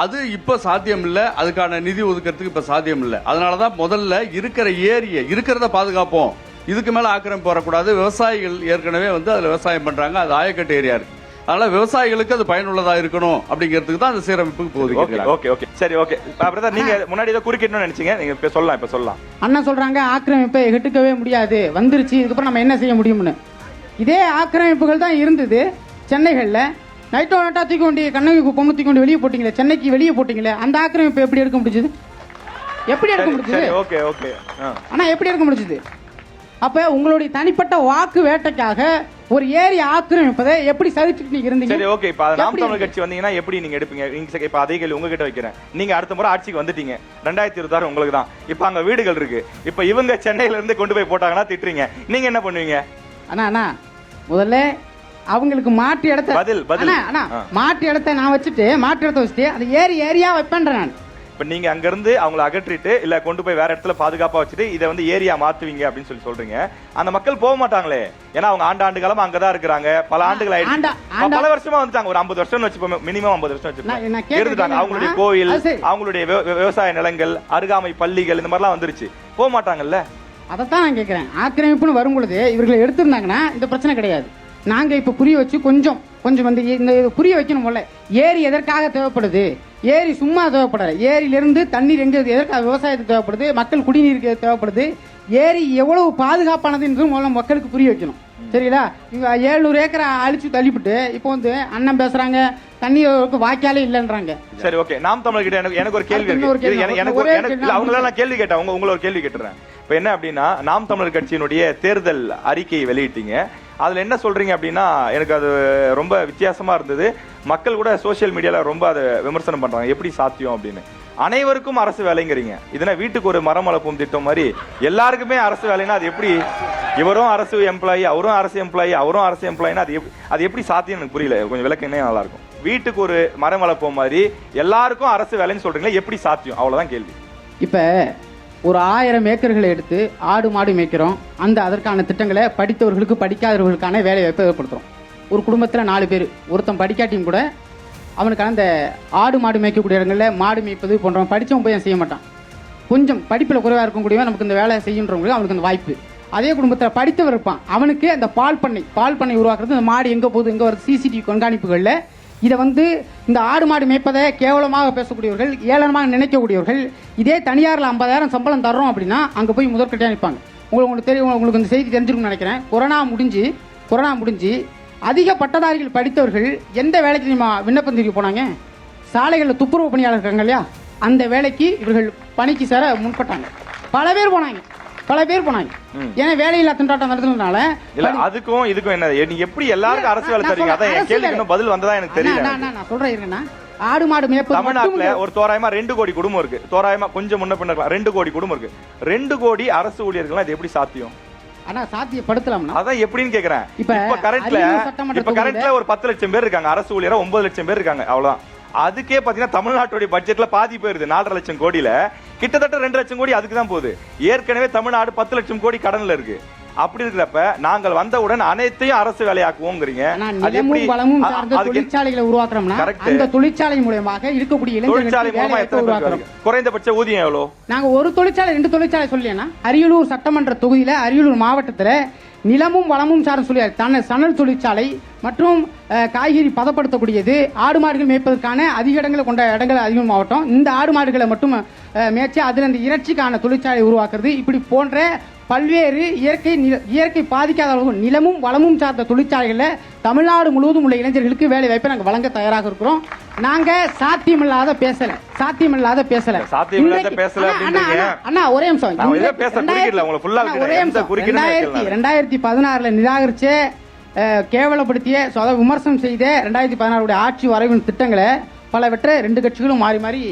அது இப்ப சாத்தியம் இல்லை, அதுக்கான நிதி ஒதுக்கிறதுக்கு இப்ப சாத்தியம் இல்லை. அதனாலதான் முதல்ல இருக்கிற ஏரியை இருக்கிறத பாதுகாப்போம், இதுக்கு மேல ஆக்கிரமிப்பு வரக்கூடாது. விவசாயிகள் ஏற்கனவே வந்து அதுல விவசாயம் பண்றாங்க, அது ஆயக்கட்டு ஏரியா இருக்கு. அதனால விவசாயிகளுக்கு அது பயனுள்ளதா இருக்கணும் அப்படிங்கிறதுக்கு தான் அந்த சீரமைப்புக்கு போகுது. ஓகே சரி, ஓகே. பிரதர், நீங்க முன்னாடி ஏதோ குறுக்கிடணும்னு நினைச்சீங்க, நீங்க இப்ப சொல்லலாம். இப்ப சொல்லலாம். அண்ணா சொல்றாங்க ஆக்கிரமிப்பை எட்டுக்கவே முடியாது, வந்துருச்சு, இதுக்கப்புறம் நம்ம என்ன செய்ய முடியும்னு. இதே ஆக்கிரமிப்புகள் தான் இருந்தது சென்னைகளில். நைட்டோ நட்டா தூக்கி கொண்டு கண்ணகி பொண்ணு தூக்கி கொண்டு வெளியே போட்டீங்களே, சென்னைக்கு வெளியே போட்டீங்களே, அந்த ஆக்கிரமிப்பு எப்படி எடுக்க முடிஞ்சது? எப்படி எடுக்க முடிஞ்சது? Okay okay. ஆனா எப்படி எடுக்க முடிஞ்சது? அப்ப உங்களுடைய தனிப்பட்ட வாக்கு வேட்டைக்காக ஒரு ஏரி ஆக்கிரமிப்பதை எப்படி சகிச்சுட்டு நீங்க இருந்தீங்க? சரி, ஓகே. இப்ப நாம் எப்படி தமிழர் கட்சி வந்தீங்கன்னா எப்படி நீங்க எடுப்பீங்க? நீங்க இப்ப அதே கேள்வி உங்ககிட்ட வைக்கிறேன். நீங்க அடுத்த முறை ஆட்சிக்கு வந்துட்டீங்க, 2026 உங்களுக்கு தான். இப்ப அங்க வீடுகள் இருக்கு. இப்ப இவங்க சென்னையில இருந்து கொண்டு போய் போட்டாங்கன்னா திட்டுறீங்க, நீங்க என்ன பண்ணுவீங்க? அண்ணா முதல்ல அவங்களுக்கு மாற்று இடத்த பதில். அண்ணா மாற்று இடத்த நான் வச்சுட்டு மாற்று இடத்த வச்சுட்டு அந்த ஏரியா வைப்பேன்றேன் நான். இப்ப நீங்க அங்க இருந்து அவங்களை அகற்றிட்டு இல்ல கொண்டு போய் வேற இடத்துல பாதுகாப்பா வச்சுட்டு இதை வந்து ஏரியா மாத்துவீங்க அப்படின்னு சொல்றீங்க. அந்த மக்கள் போக மாட்டாங்களே, ஏன்னா அவங்க ஆண்டு காலமா அங்கதான் இருக்கிறாங்க. பல ஆண்டுகள் ஆயிடுச்சு, பல வருஷமா வந்துட்டாங்க. ஒரு 50 வருஷம் வச்சுப்போம், மினிமம் 50 வருஷம் வச்சுப்போம் இருந்துட்டாங்க. அவங்களுடைய கோயில், அவங்களுடைய விவசாய நிலங்கள், அருகாமை பள்ளிகள், இந்த மாதிரிலாம் வந்துருச்சு. போக மாட்டாங்கல்ல. அதைத்தான் நான் கேட்கிறேன். ஆக்கிரமிப்புன்னு வரும் பொழுது இவர்களை எடுத்திருந்தாங்கன்னா இந்த பிரச்சனை கிடையாது. நாங்க இப்ப புரிய வச்சு கொஞ்சம் வந்து இந்த புரிய வைக்கணும் போல. ஏரி எதற்காக தேவைப்படுது? ஏரி சும்மா தேவைப்படாது. ஏரியிலிருந்து தண்ணீர் எங்க எதற்காக விவசாயத்துக்கு தேவைப்படுது, மக்கள் குடிநீருக்கு தேவைப்படுது. ஏரி எவ்வளவு பாதுகாப்பானது என்று முதல்ல மக்களுக்கு புரிய வைக்கணும். சரிங்களா? இவங்க 700 ஏக்கரை அழிச்சு தள்ளிவிட்டு இப்போ வந்து அண்ணன் பேசுறாங்க தண்ணீருக்கு வாய்க்காலே இல்லைன்றாங்க. சரி, ஓகே. நாம் தமிழர் கிட்ட எனக்கு ஒரு கேள்வி இருக்கு. அவங்களால நான் கேள்வி கேட்டேன், உங்களை ஒரு கேள்வி கேட்டுறேன். இப்ப என்ன அப்படின்னா, நாம் தமிழர் கட்சியினுடைய தேர்தல் அறிக்கையை வெளியிட்டீங்க. அதுல என்ன சொல்றீங்க அப்படின்னா, எனக்கு அது ரொம்ப வித்தியாசமா இருந்தது. மக்கள் கூட சோசியல் மீடியால ரொம்ப அதை விமர்சனம் பண்றாங்க, எப்படி சாத்தியம் அப்படின்னு. அனைவருக்கும் அரசு வேலைங்கிறீங்க. இதனா வீட்டுக்கு ஒரு மரம் வளர்ப்போம் திட்டம் மாதிரி எல்லாருக்குமே அரசு வேலைன்னா அது எப்படி? இவரும் அரசு எம்ப்ளாயி, அவரும் அரசு எம்ப்ளாயி, அவரும் அரசு எம்ப்ளாயினா அது எப்படி சாத்தியம்? எனக்கு புரியல. கொஞ்சம் விளக்குனே நல்லா இருக்கும். வீட்டுக்கு ஒரு மரம் வளர்ப்போம் மாதிரி எல்லாருக்கும் அரசு வேலைன்னு சொல்றீங்களா, எப்படி சாத்தியம்? அவ்வளவுதான் கேள்வி. இப்ப ஒரு 1000 ஏக்கர்களை எடுத்து ஆடு மாடு மேய்க்கிறோம். அதற்கான திட்டங்களை படித்தவர்களுக்கு படிக்காதவர்களுக்கான வேலை வாய்ப்பை ஏற்படுத்துறோம். ஒரு குடும்பத்தில் 4 பேர், ஒருத்தன் படிக்காட்டியும் கூட அவனுக்கான அந்த ஆடு மாடு மேய்க்கக்கூடிய இடங்களில் மாடு மேய்ப்பது போன்றவன் படித்தவன் போய் செய்ய மாட்டான். கொஞ்சம் படிப்பில் குறைவாக இருக்கக்கூடியவன் நமக்கு இந்த வேலை செய்யன்றவங்களுக்கு அவனுக்கு அந்த வாய்ப்பு. அதே குடும்பத்தில் படித்தவர் இருப்பான், அவனுக்கு அந்த பால் பண்ணை உருவாக்குறது, இந்த மாடு எங்கே போகுது எங்கே வருது சிசிடிவி கண்காணிப்புகளில் இதை வந்து இந்த ஆடு மாடு மேய்ப்பதை கேவலமாக பேசக்கூடியவர்கள், ஏளனமாக நினைக்கக்கூடியவர்கள், இதே தனியாரில் 50,000 சம்பளம் தர்றோம் அப்படின்னா அங்கே போய் முதற்கட்டியாக நிற்பாங்க. உங்களுக்கு தெரியும், உங்களுக்கு இந்த செய்தி தெரிஞ்சிருக்கும்னு நினைக்கிறேன். கொரோனா முடிஞ்சு அதிக பட்டதாரிகள் படித்தவர்கள் எந்த வேலைக்கு விண்ணப்பம் தெரிவிக்க போனாங்க? சாலைகளில் துப்புரவு பணியாளர் இருக்காங்க இல்லையா, அந்த வேலைக்கு இவர்கள் பணிக்கு சேர முன்பட்டாங்க. பல பேர் போனாங்க. ஏன்னா வேலையில்லா திண்டாட்டம் நடத்துறதுனால. அதுக்கும் இதுக்கும் என்ன? நீங்க எப்படி எல்லாருக்கும் அரசு வேலை தரீங்க? அதான் என் கேள்விக்கு பதில் வந்ததா எனக்கு தெரியல. நான் சொல்றேன் இருங்கண்ணா. ஆடு மாடு மேய்ப்பது தமிழ்நாட்டுல ஒரு தோராயமா 2 கோடி குடும்பம் இருக்கு. தோராயமா கொஞ்சம் முன்ன பின்ன 2 கோடி குடும்பம் இருக்கு. 2 கோடி அரசு ஊழியர்கள் இது எப்படி சாத்தியம்? ஆனா சாத்தியப்படுத்தலாம்னா அதான் எப்படின்னு கேக்குறேன். இப்ப கரண்ட்ல ஒரு 10 லட்சம் பேர் இருக்காங்க, அரசு ஊழியரா 9 லட்சம் பேர் இருக்காங்க, அவ்வளவுதான். அதுக்கே பாத்தீங்கன்னா தமிழ்நாட்டுடைய பட்ஜெட்ல பாதி போயிருது. 4.5 லட்சம் கோடியில கிட்டத்தட்ட 2 லட்சம் கோடி அதுக்கு தான் போகுது. ஏற்கனவே தமிழ்நாடு 10 லட்சம் கோடி கடன்ல இருக்கு. அப்படி இருக்கிறப்ப நாங்கள் வந்தவுடன் அனைத்தையும் அரசு வேலையாக்குவோங்கிறீங்க. தொழிற்சாலைகளை உருவாக்குறோம்னா அந்த தொழிற்சாலை மூலமாக இருக்கக்கூடிய இளைஞர்களுக்கு குறைந்தபட்ச ஊதியம் எவ்வளவு? நாங்க ஒரு தொழிற்சாலை 2 தொழிற்சாலை சொல்லியேன்னா, அரியலூர் சட்டமன்ற தொகுதியில அரியலூர் மாவட்டத்துல நிலமும் வளமும் சார்ந்த சொல்லி சணல் தொழிற்சாலை மற்றும் காய்கறி பதப்படுத்தக்கூடியது, ஆடு மாடுகள் மேய்ப்பதற்கான அதிக இடங்களை கொண்ட இடங்கள் அதிகம் மாவட்டம். இந்த ஆடு மாடுகளை மட்டும் மேய்ச்சி அதில் இந்த இறைச்சிக்கான தொழிற்சாலை உருவாக்குறது, இப்படி போன்ற பல்வேறு இயற்கை பாதிக்காத அளவு நிலமும் வளமும் சார்ந்த தொழிற்சாலைகளில் தமிழ்நாடு முழுவதும் உள்ள இளைஞர்களுக்கு வேலை வாய்ப்பை நாங்கள் வழங்க தயாராக இருக்கிறோம். நாங்க சாத்தியமில்லாத பேசல. அண்ணா ஒரே நிமிஷம். 2016 நிராகரிச்ச கேவலப்படுத்திய விமர்சனம் செய்த 2016 ஆட்சி வரைவின் திட்டங்களை பலவற்றை 2 கட்சிகளும் மாறி மாறி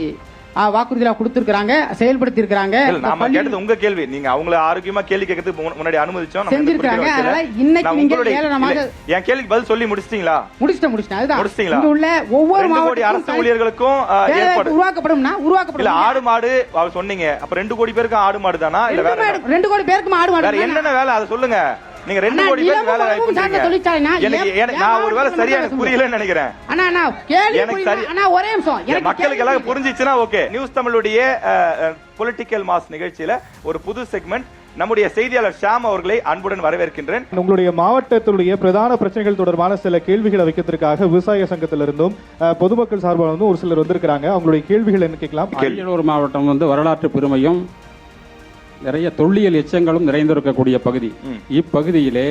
வாக்குறுதியா கொடுத்திருக்காங்க, செயல்படுத்தி இருக்காங்க. நாம கேட்டது உங்க கேள்வி. நீங்க அவங்கள ஆரோக்கியமா கேள்வி கேட்கிறதுக்கு முன்னாடி அனுமதிச்சோம், செஞ்சிருக்காங்க. அதனால இன்னைக்கு நீங்க ஏளனமாக என் கேள்விக்கு பதில் சொல்லி முடிச்சிட்டீங்களா? முடிச்சிட்டேன். அதுதான் முடிச்சிட்டீங்களா? இங்க உள்ள ஒவ்வொரு மாவட்ட அரசு ஊழியர்களுக்கும் உருவாக்கப்படும் இல்ல ஆடு மாடு அவர் சொன்னீங்க. அப்ப 2 கோடி பேருக்கு ஆடு மாடு தானா இல்ல வேற 2 கோடி பேருக்கு ஆடு மாடு என்னென்ன வேலை அதை சொல்லுங்க. நீங்க 2 கோடி பேருக்கு வேலை வாய்ப்பு நான் ஒரு வேலை சரியா எனக்கு புரியலன்னு நினைக்கிறேன். ஒரே நிமிஷம், மக்களுக்கு எல்லாம் புரிஞ்சிச்சுன்னா ஓகே. நியூஸ் தமிழுடைய பொலிட்டிக்கல் மாஸ் நிகழ்ச்சியில ஒரு புது செக்மெண்ட் நம்முடைய செய்தியாளர் ஷாம் அவர்களை அன்புடன் வரவேற்கின்றேன். உங்களுடைய மாவட்டத்தினுடைய பிரதான பிரச்சனைகள் தொடர்பான சில கேள்விகளை வைக்கிறதுக்காக விவசாய சங்கத்திலிருந்தும் பொதுமக்கள் சார்பாக ஒரு சிலர் வந்திருக்கிறாங்க. அவங்களுடைய கேள்விகள் என்ன கேட்கலாம். அரியலூர் மாவட்டம் வரலாற்று பெருமையும் நிறைய தொல்லியல் எச்சங்களும் நிறைந்திருக்கக்கூடிய பகுதி. இப்பகுதியிலே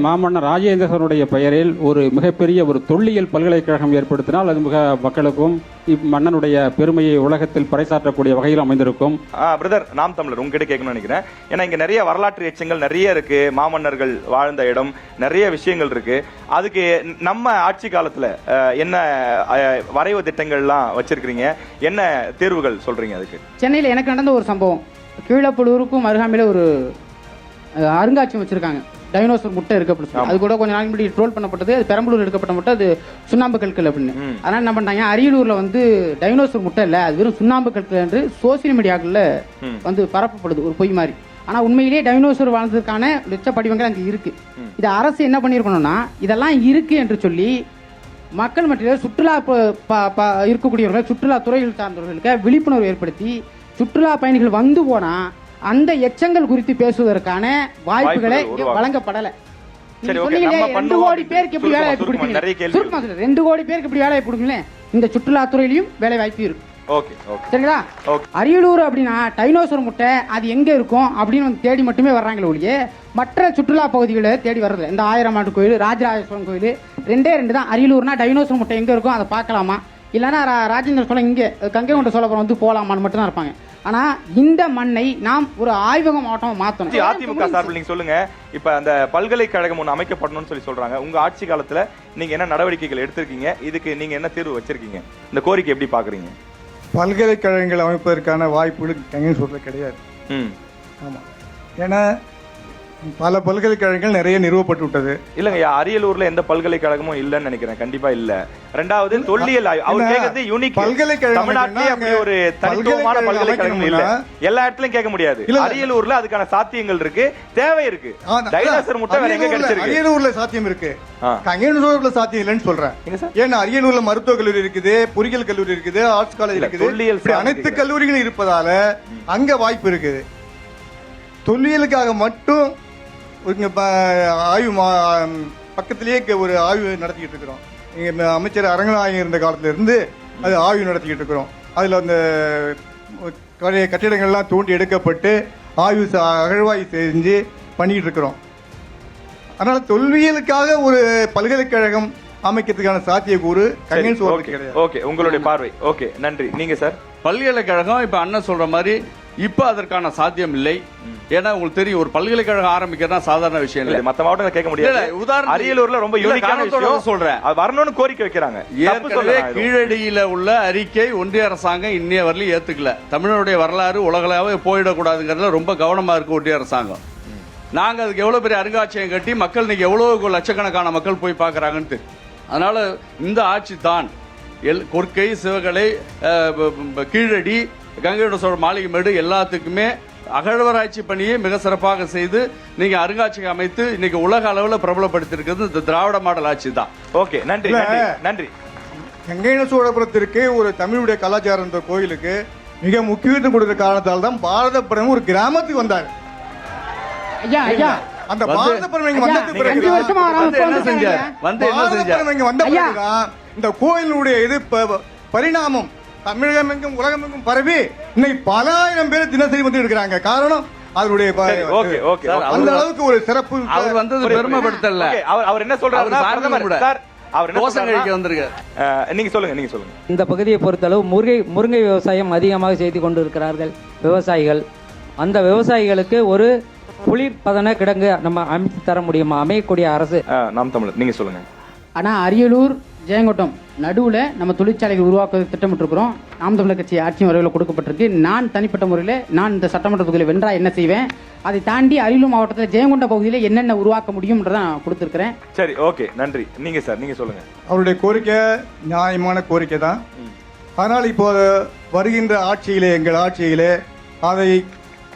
மாமன்னர் ராஜேந்திரனுடைய பெயரில் ஒரு மிகப்பெரிய ஒரு தொல்லியல் பல்கலைக்கழகம் ஏற்படுத்தினால் அது மிக மக்களுக்கும் இம்மன்னனுடைய பெருமையை உலகத்தில் பறைசாற்றக்கூடிய வகையில் அமைந்திருக்கும். பிரதர், நாம் தமிழர் உங்ககிட்ட கேட்கணும்னு நினைக்கிறேன். ஏன்னா இங்க நிறைய வரலாற்று எச்சங்கள் நிறைய இருக்கு, மாமன்னர்கள் வாழ்ந்த இடம், நிறைய விஷயங்கள் இருக்கு. அதுக்கு நம்ம ஆட்சி காலத்துல என்ன வரைவு திட்டங்கள்லாம் வச்சிருக்கீங்க, என்ன தேர்வுகள் சொல்றீங்க? அதுக்கு சென்னையில் எனக்கு நடந்த ஒரு சம்பவம், கீழப்பழுவூருக்கும் அருகாமையில ஒரு அருங்காட்சியம் வச்சிருக்காங்க. டைனோசர் முட்டை இருக்கு அப்படின்னு சொல்லி. அது கூட கொஞ்ச நாள் முன்னாடி ட்ரோல் பண்ணப்பட்டது. அது பெரம்பலூர் எடுக்கப்பட்ட முட்டை, அது சுண்ணாம்பு கற்கள் அப்படின்னு. அதனால என்ன பண்ணாங்க, அரியலூர்ல வந்து டைனோசர் முட்டை இல்லை, அது வெறும் சுண்ணாம்பு கற்கள் என்று சோசியல் மீடியாக்கள்ல வந்து பரப்பப்படுது ஒரு பொய் மாதிரி. ஆனா உண்மையிலேயே டைனோசர் வாழ்ந்ததுக்கான லட்ச படிவங்கள் அங்கே இருக்கு. இது அரசு என்ன பண்ணியிருக்கணும்னா, இதெல்லாம் இருக்கு என்று சொல்லி மக்கள் மத்தியில் சுற்றுலா இருக்கக்கூடியவர்கள், சுற்றுலா துறையில் சார்ந்தவர்களுக்கு விழிப்புணர்வு ஏற்படுத்தி சுற்றுலா பயணிகள் வந்து போனா அந்த எச்சங்கள் குறித்து பேசுவதற்கான வாய்ப்புகளை வழங்கப்படலை. 2 கோடி பேருக்கு எப்படி வேலை வாய்ப்பு கொடுப்பீங்க? 2 கோடி பேருக்கு எப்படி வேலை வாய்ப்பு கொடுங்களேன். இந்த சுற்றுலாத்துறையிலையும் வேலை வாய்ப்பு இருக்கு. சரிங்களா? அரியலூர் அப்படின்னா டைனோசர் முட்டை அது எங்க இருக்கும் அப்படின்னு தேடி மட்டுமே வர்றாங்களே ஒழிய மற்ற சுற்றுலா பகுதிகளை தேடி வர்றது. இந்த 1000 ஆண்டு கோயில், ராஜராஜேஸ்வரன் கோயில் 2 தான். அரியலூர்னா டைனோசர் முட்டை எங்க இருக்கும் அதை பார்க்கலாமா, இல்லைன்னா ராஜேந்திர சோழன் இங்கே கங்கை கொண்ட சோழபுரம் வந்து போகலாமான்னு மட்டும் தான் இருப்பாங்க. ஆனா இந்த மண்ணை நாம் ஒரு ஆய்வக மாவட்டமா மாத்தணும். அதிமுக சார்பில் நீங்க சொல்லுங்க, இப்ப அந்த பல்கலைக்கழகம் ஒன்று அமைக்கப்படணும்னு சொல்லி சொல்றாங்க. உங்க ஆட்சி காலத்துல நீங்க என்ன நடவடிக்கைகள் எடுத்திருக்கீங்க, இதுக்கு நீங்க என்ன தீர்வு வச்சிருக்கீங்க, இந்த கோரிக்கை எப்படி பாக்குறீங்க? பல்கலைக்கழகங்கள் அமைப்பதற்கான வாய்ப்புகள் எங்கேயும் சொல்ல கிடையாது. ஆமா, ஏன்னா பல பல்கலைக்கழகங்கள் நிறைய நிறுவப்பட்டு விட்டது. இல்லங்க, அரியலூர்ல எந்த பல்கலைக்கழகமும் இல்லன்னு நினைக்கிறேன். கண்டிப்பா இல்ல. ரெண்டாவது தொல்லியல் ஆய்வு, அவர் கேக்குறது யூனிக். தமிழ்நாட்டிலே அப்படி ஒரு தனித்துவமான பல்கலைக்கழகம் இல்ல, எல்லா இடத்துலயும் கேட்க முடியாது. அரியலூர்ல அதுக்கான சாத்தியங்கள் இருக்கு, தேவை இருக்கு. டைனோசர் முட்டை வேற எங்க கிடைச்சிருக்கு? அரியலூர்ல சாத்தியம் இருக்கு, கங்கேயூர்ல சாத்தியம் இல்லைன்னு சொல்றேன். ஏன்னா அரியலூர்ல மருத்துவ கல்லூரி இருக்குது, பொறியியல் கல்லூரி இருக்குது, ஆர்ட்ஸ் காலேஜ் இருக்குது, அனைத்து கல்லூரிகளும் இருப்பதால அங்க வாய்ப்பு இருக்குது. தொல்லியலுக்காக மட்டும் ஆய்வு பக்கத்திலேயே ஒரு ஆய்வு நடத்திக்கிட்டு இருக்கிறோம். இங்க அமைச்சர் அரங்கநாயகம் இருந்த காலத்துல இருந்து அது ஆய்வு நடத்திக்கிட்டு இருக்கிறோம். அதுல அந்த கட்டிடங்கள்லாம் தோண்டி எடுக்கப்பட்டு ஆய்வு அகழ்வாய்வு செஞ்சு பண்ணிக்கிட்டு இருக்கிறோம். அதனால தொல்வியலுக்காக ஒரு பல்கலைக்கழகம் அமைக்கிறதுக்கான சாத்தியக்கூறு கிடையாது. ஓகே, உங்களுடைய பார்வை. ஓகே, நன்றி. நீங்க சார்? பல்கலைக்கழகம் இப்ப அண்ணன் சொல்ற மாதிரி இப்ப அதற்கான சாத்தியம் இல்லை. ஏன்னா உங்களுக்கு தெரியும், ஒரு பல்கலைக்கழகம் ஆரம்பிக்கிறதா சாதாரண விஷயம் இல்லை. மத்த மாவட்டங்கள் கேட்க முடியாது. உதாரணம் அரியலூர்ல ரொம்ப யூனிக்கான விஷயம் சொல்றேன், அது வரணும்னு கோரிக்கை வைக்கிறாங்க. ஏற்கனவே கீழடியில உள்ள அறிக்கை ஒன்றிய அரசாங்கம் இன்னைய வரலையும் ஏத்துக்கல. தமிழனுடைய வரலாறு உலகளாவே போயிடக்கூடாதுங்கிறதுல ரொம்ப கவனமா இருக்கு ஒன்றிய அரசாங்கம். நாங்க அதுக்கு எவ்வளவு பெரிய அருங்காட்சியகம் கட்டி மக்கள் இன்னைக்கு எவ்வளவு லட்சக்கணக்கான மக்கள் போய் பாக்குறாங்கன்னு. அதனால இந்த ஆட்சி தான் கொற்கை, சிவகலை, கீழடி, கங்கை கொண்ட சோழபுரம், மாளிகைமேடு எல்லாத்துக்குமே அகழ்வாராய்ச்சி பணியை மிக சிறப்பாக செய்து நீங்க அருங்காட்சியகம் அமைத்து இன்னைக்கு உலக அளவில் பிரபலப்படுத்திருக்கிறது இந்த திராவிட மாடல் ஆட்சி தான். ஓகே, நன்றி. நன்றி. கங்கை கொண்ட சோழபுரத்திற்கு ஒரு தமிழுடைய கலாச்சாரம் கோயிலுக்கு மிக முக்கியத்துவம் கொடுக்கிற காரணத்தால் தான் பாரத பிரதமர் ஒரு கிராமத்துக்கு வந்தார். ஐயா ஐயா, அந்த பாரத பிரதமர் இங்க வந்ததுக்கு பிறகு இந்த கோயிலுடைய இது பரிணாமம் தமிழகம் எங்கும் உலகம் எங்கும் பரவி இன்னைக்கு பல ஆயிரம் பேர் தினசரி வந்து இருக்கிறாங்க. காரணம் அவருடைய அந்த அளவுக்கு ஒரு சிறப்பு. அவர் வந்தது பெருமைப்படுத்தல. அவர் என்ன சொல்றாரு? நீங்க சொல்லுங்க. இந்த பகுதியை பொறுத்தளவு முருங்கை விவசாயம் அதிகமாக செய்து கொண்டிருக்கிறார்கள் விவசாயிகள். அந்த விவசாயிகளுக்கு ஒரு குளிர்பதன கிடங்கு நம்ம அமைத்து தர முடியுமா? அமையக்கூடிய அரசு நாம் தமிழர், நீங்க சொல்லுங்க. ஆனா அரியலூர், ஜெயங்கொண்டம் நடுவில் நம்ம தொழிற்சாலைகள் உருவாக்குவது திட்டமிட்டிருக்கிறோம். நாம் தமிழர் கட்சி ஆட்சி வரைவில் கொடுக்கப்பட்டிருக்கு. நான் தனிப்பட்ட முறையில் நான் இந்த சட்டமன்ற தொகுதியில் வென்றா என்ன செய்வேன், அதை தாண்டி அரியலூர் மாவட்டத்தில் ஜெயங்கொண்ட பகுதியில் என்னென்ன உருவாக்க முடியும்ன்றதை நான் கொடுத்துருக்கிறேன். சரி, ஓகே, நன்றி. நீங்க சார், நீங்க சொல்லுங்க. அவருடைய கோரிக்கை நியாயமான கோரிக்கை தான். ஆனால் இப்போ வருகின்ற ஆட்சியிலே, எங்கள் ஆட்சியிலே அதை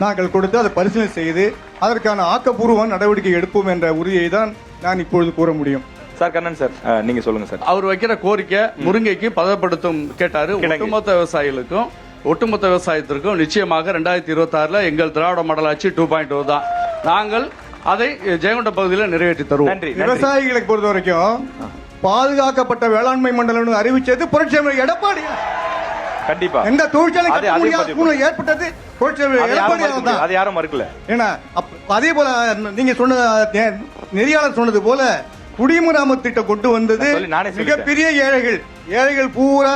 நாங்கள் கொடுத்து அதை பரிசீலனை செய்து அதற்கான ஆக்கப்பூர்வ நடவடிக்கை எடுப்போம் என்ற உறுதியை தான் நான் இப்பொழுது கூற முடியும். சார், கண்ணன் சார், நீங்க சொல்லுங்க சார். அவர் வைக்கிற கோரிக்கை முருங்கைக்கு பதப்படுத்தும் கேட்டாரு. ஒட்டுமொத்த விவசாயிகளுக்கும் ஒட்டுமொத்த விவசாயத்திற்கும் நிச்சயமாக 2026 எங்கள் திராவிட மாடல் ஆட்சி 2.0 தான். நாங்கள் அதை ஜெயங்கொண்ட பகுதியில் நிறைவேற்றி தருவோம். விவசாயிகளை பொறுத்த வரைக்கும் பாதுகாக்கப்பட்ட வேளாண்மை மண்டலம் அறிவிச்சது புரட்சி எடப்பாடி. கண்டிப்பா எந்த தொழிற்சாலை ஏற்பட்டது அது யாரும் மறுக்கல. ஏன்னா அதே போல நீங்க சொன்ன நெறியாளர் சொன்னது போல குடிமராமத்து திட்டம் கொண்டு வந்தது மிகப்பெரிய ஏழைகள் பூரா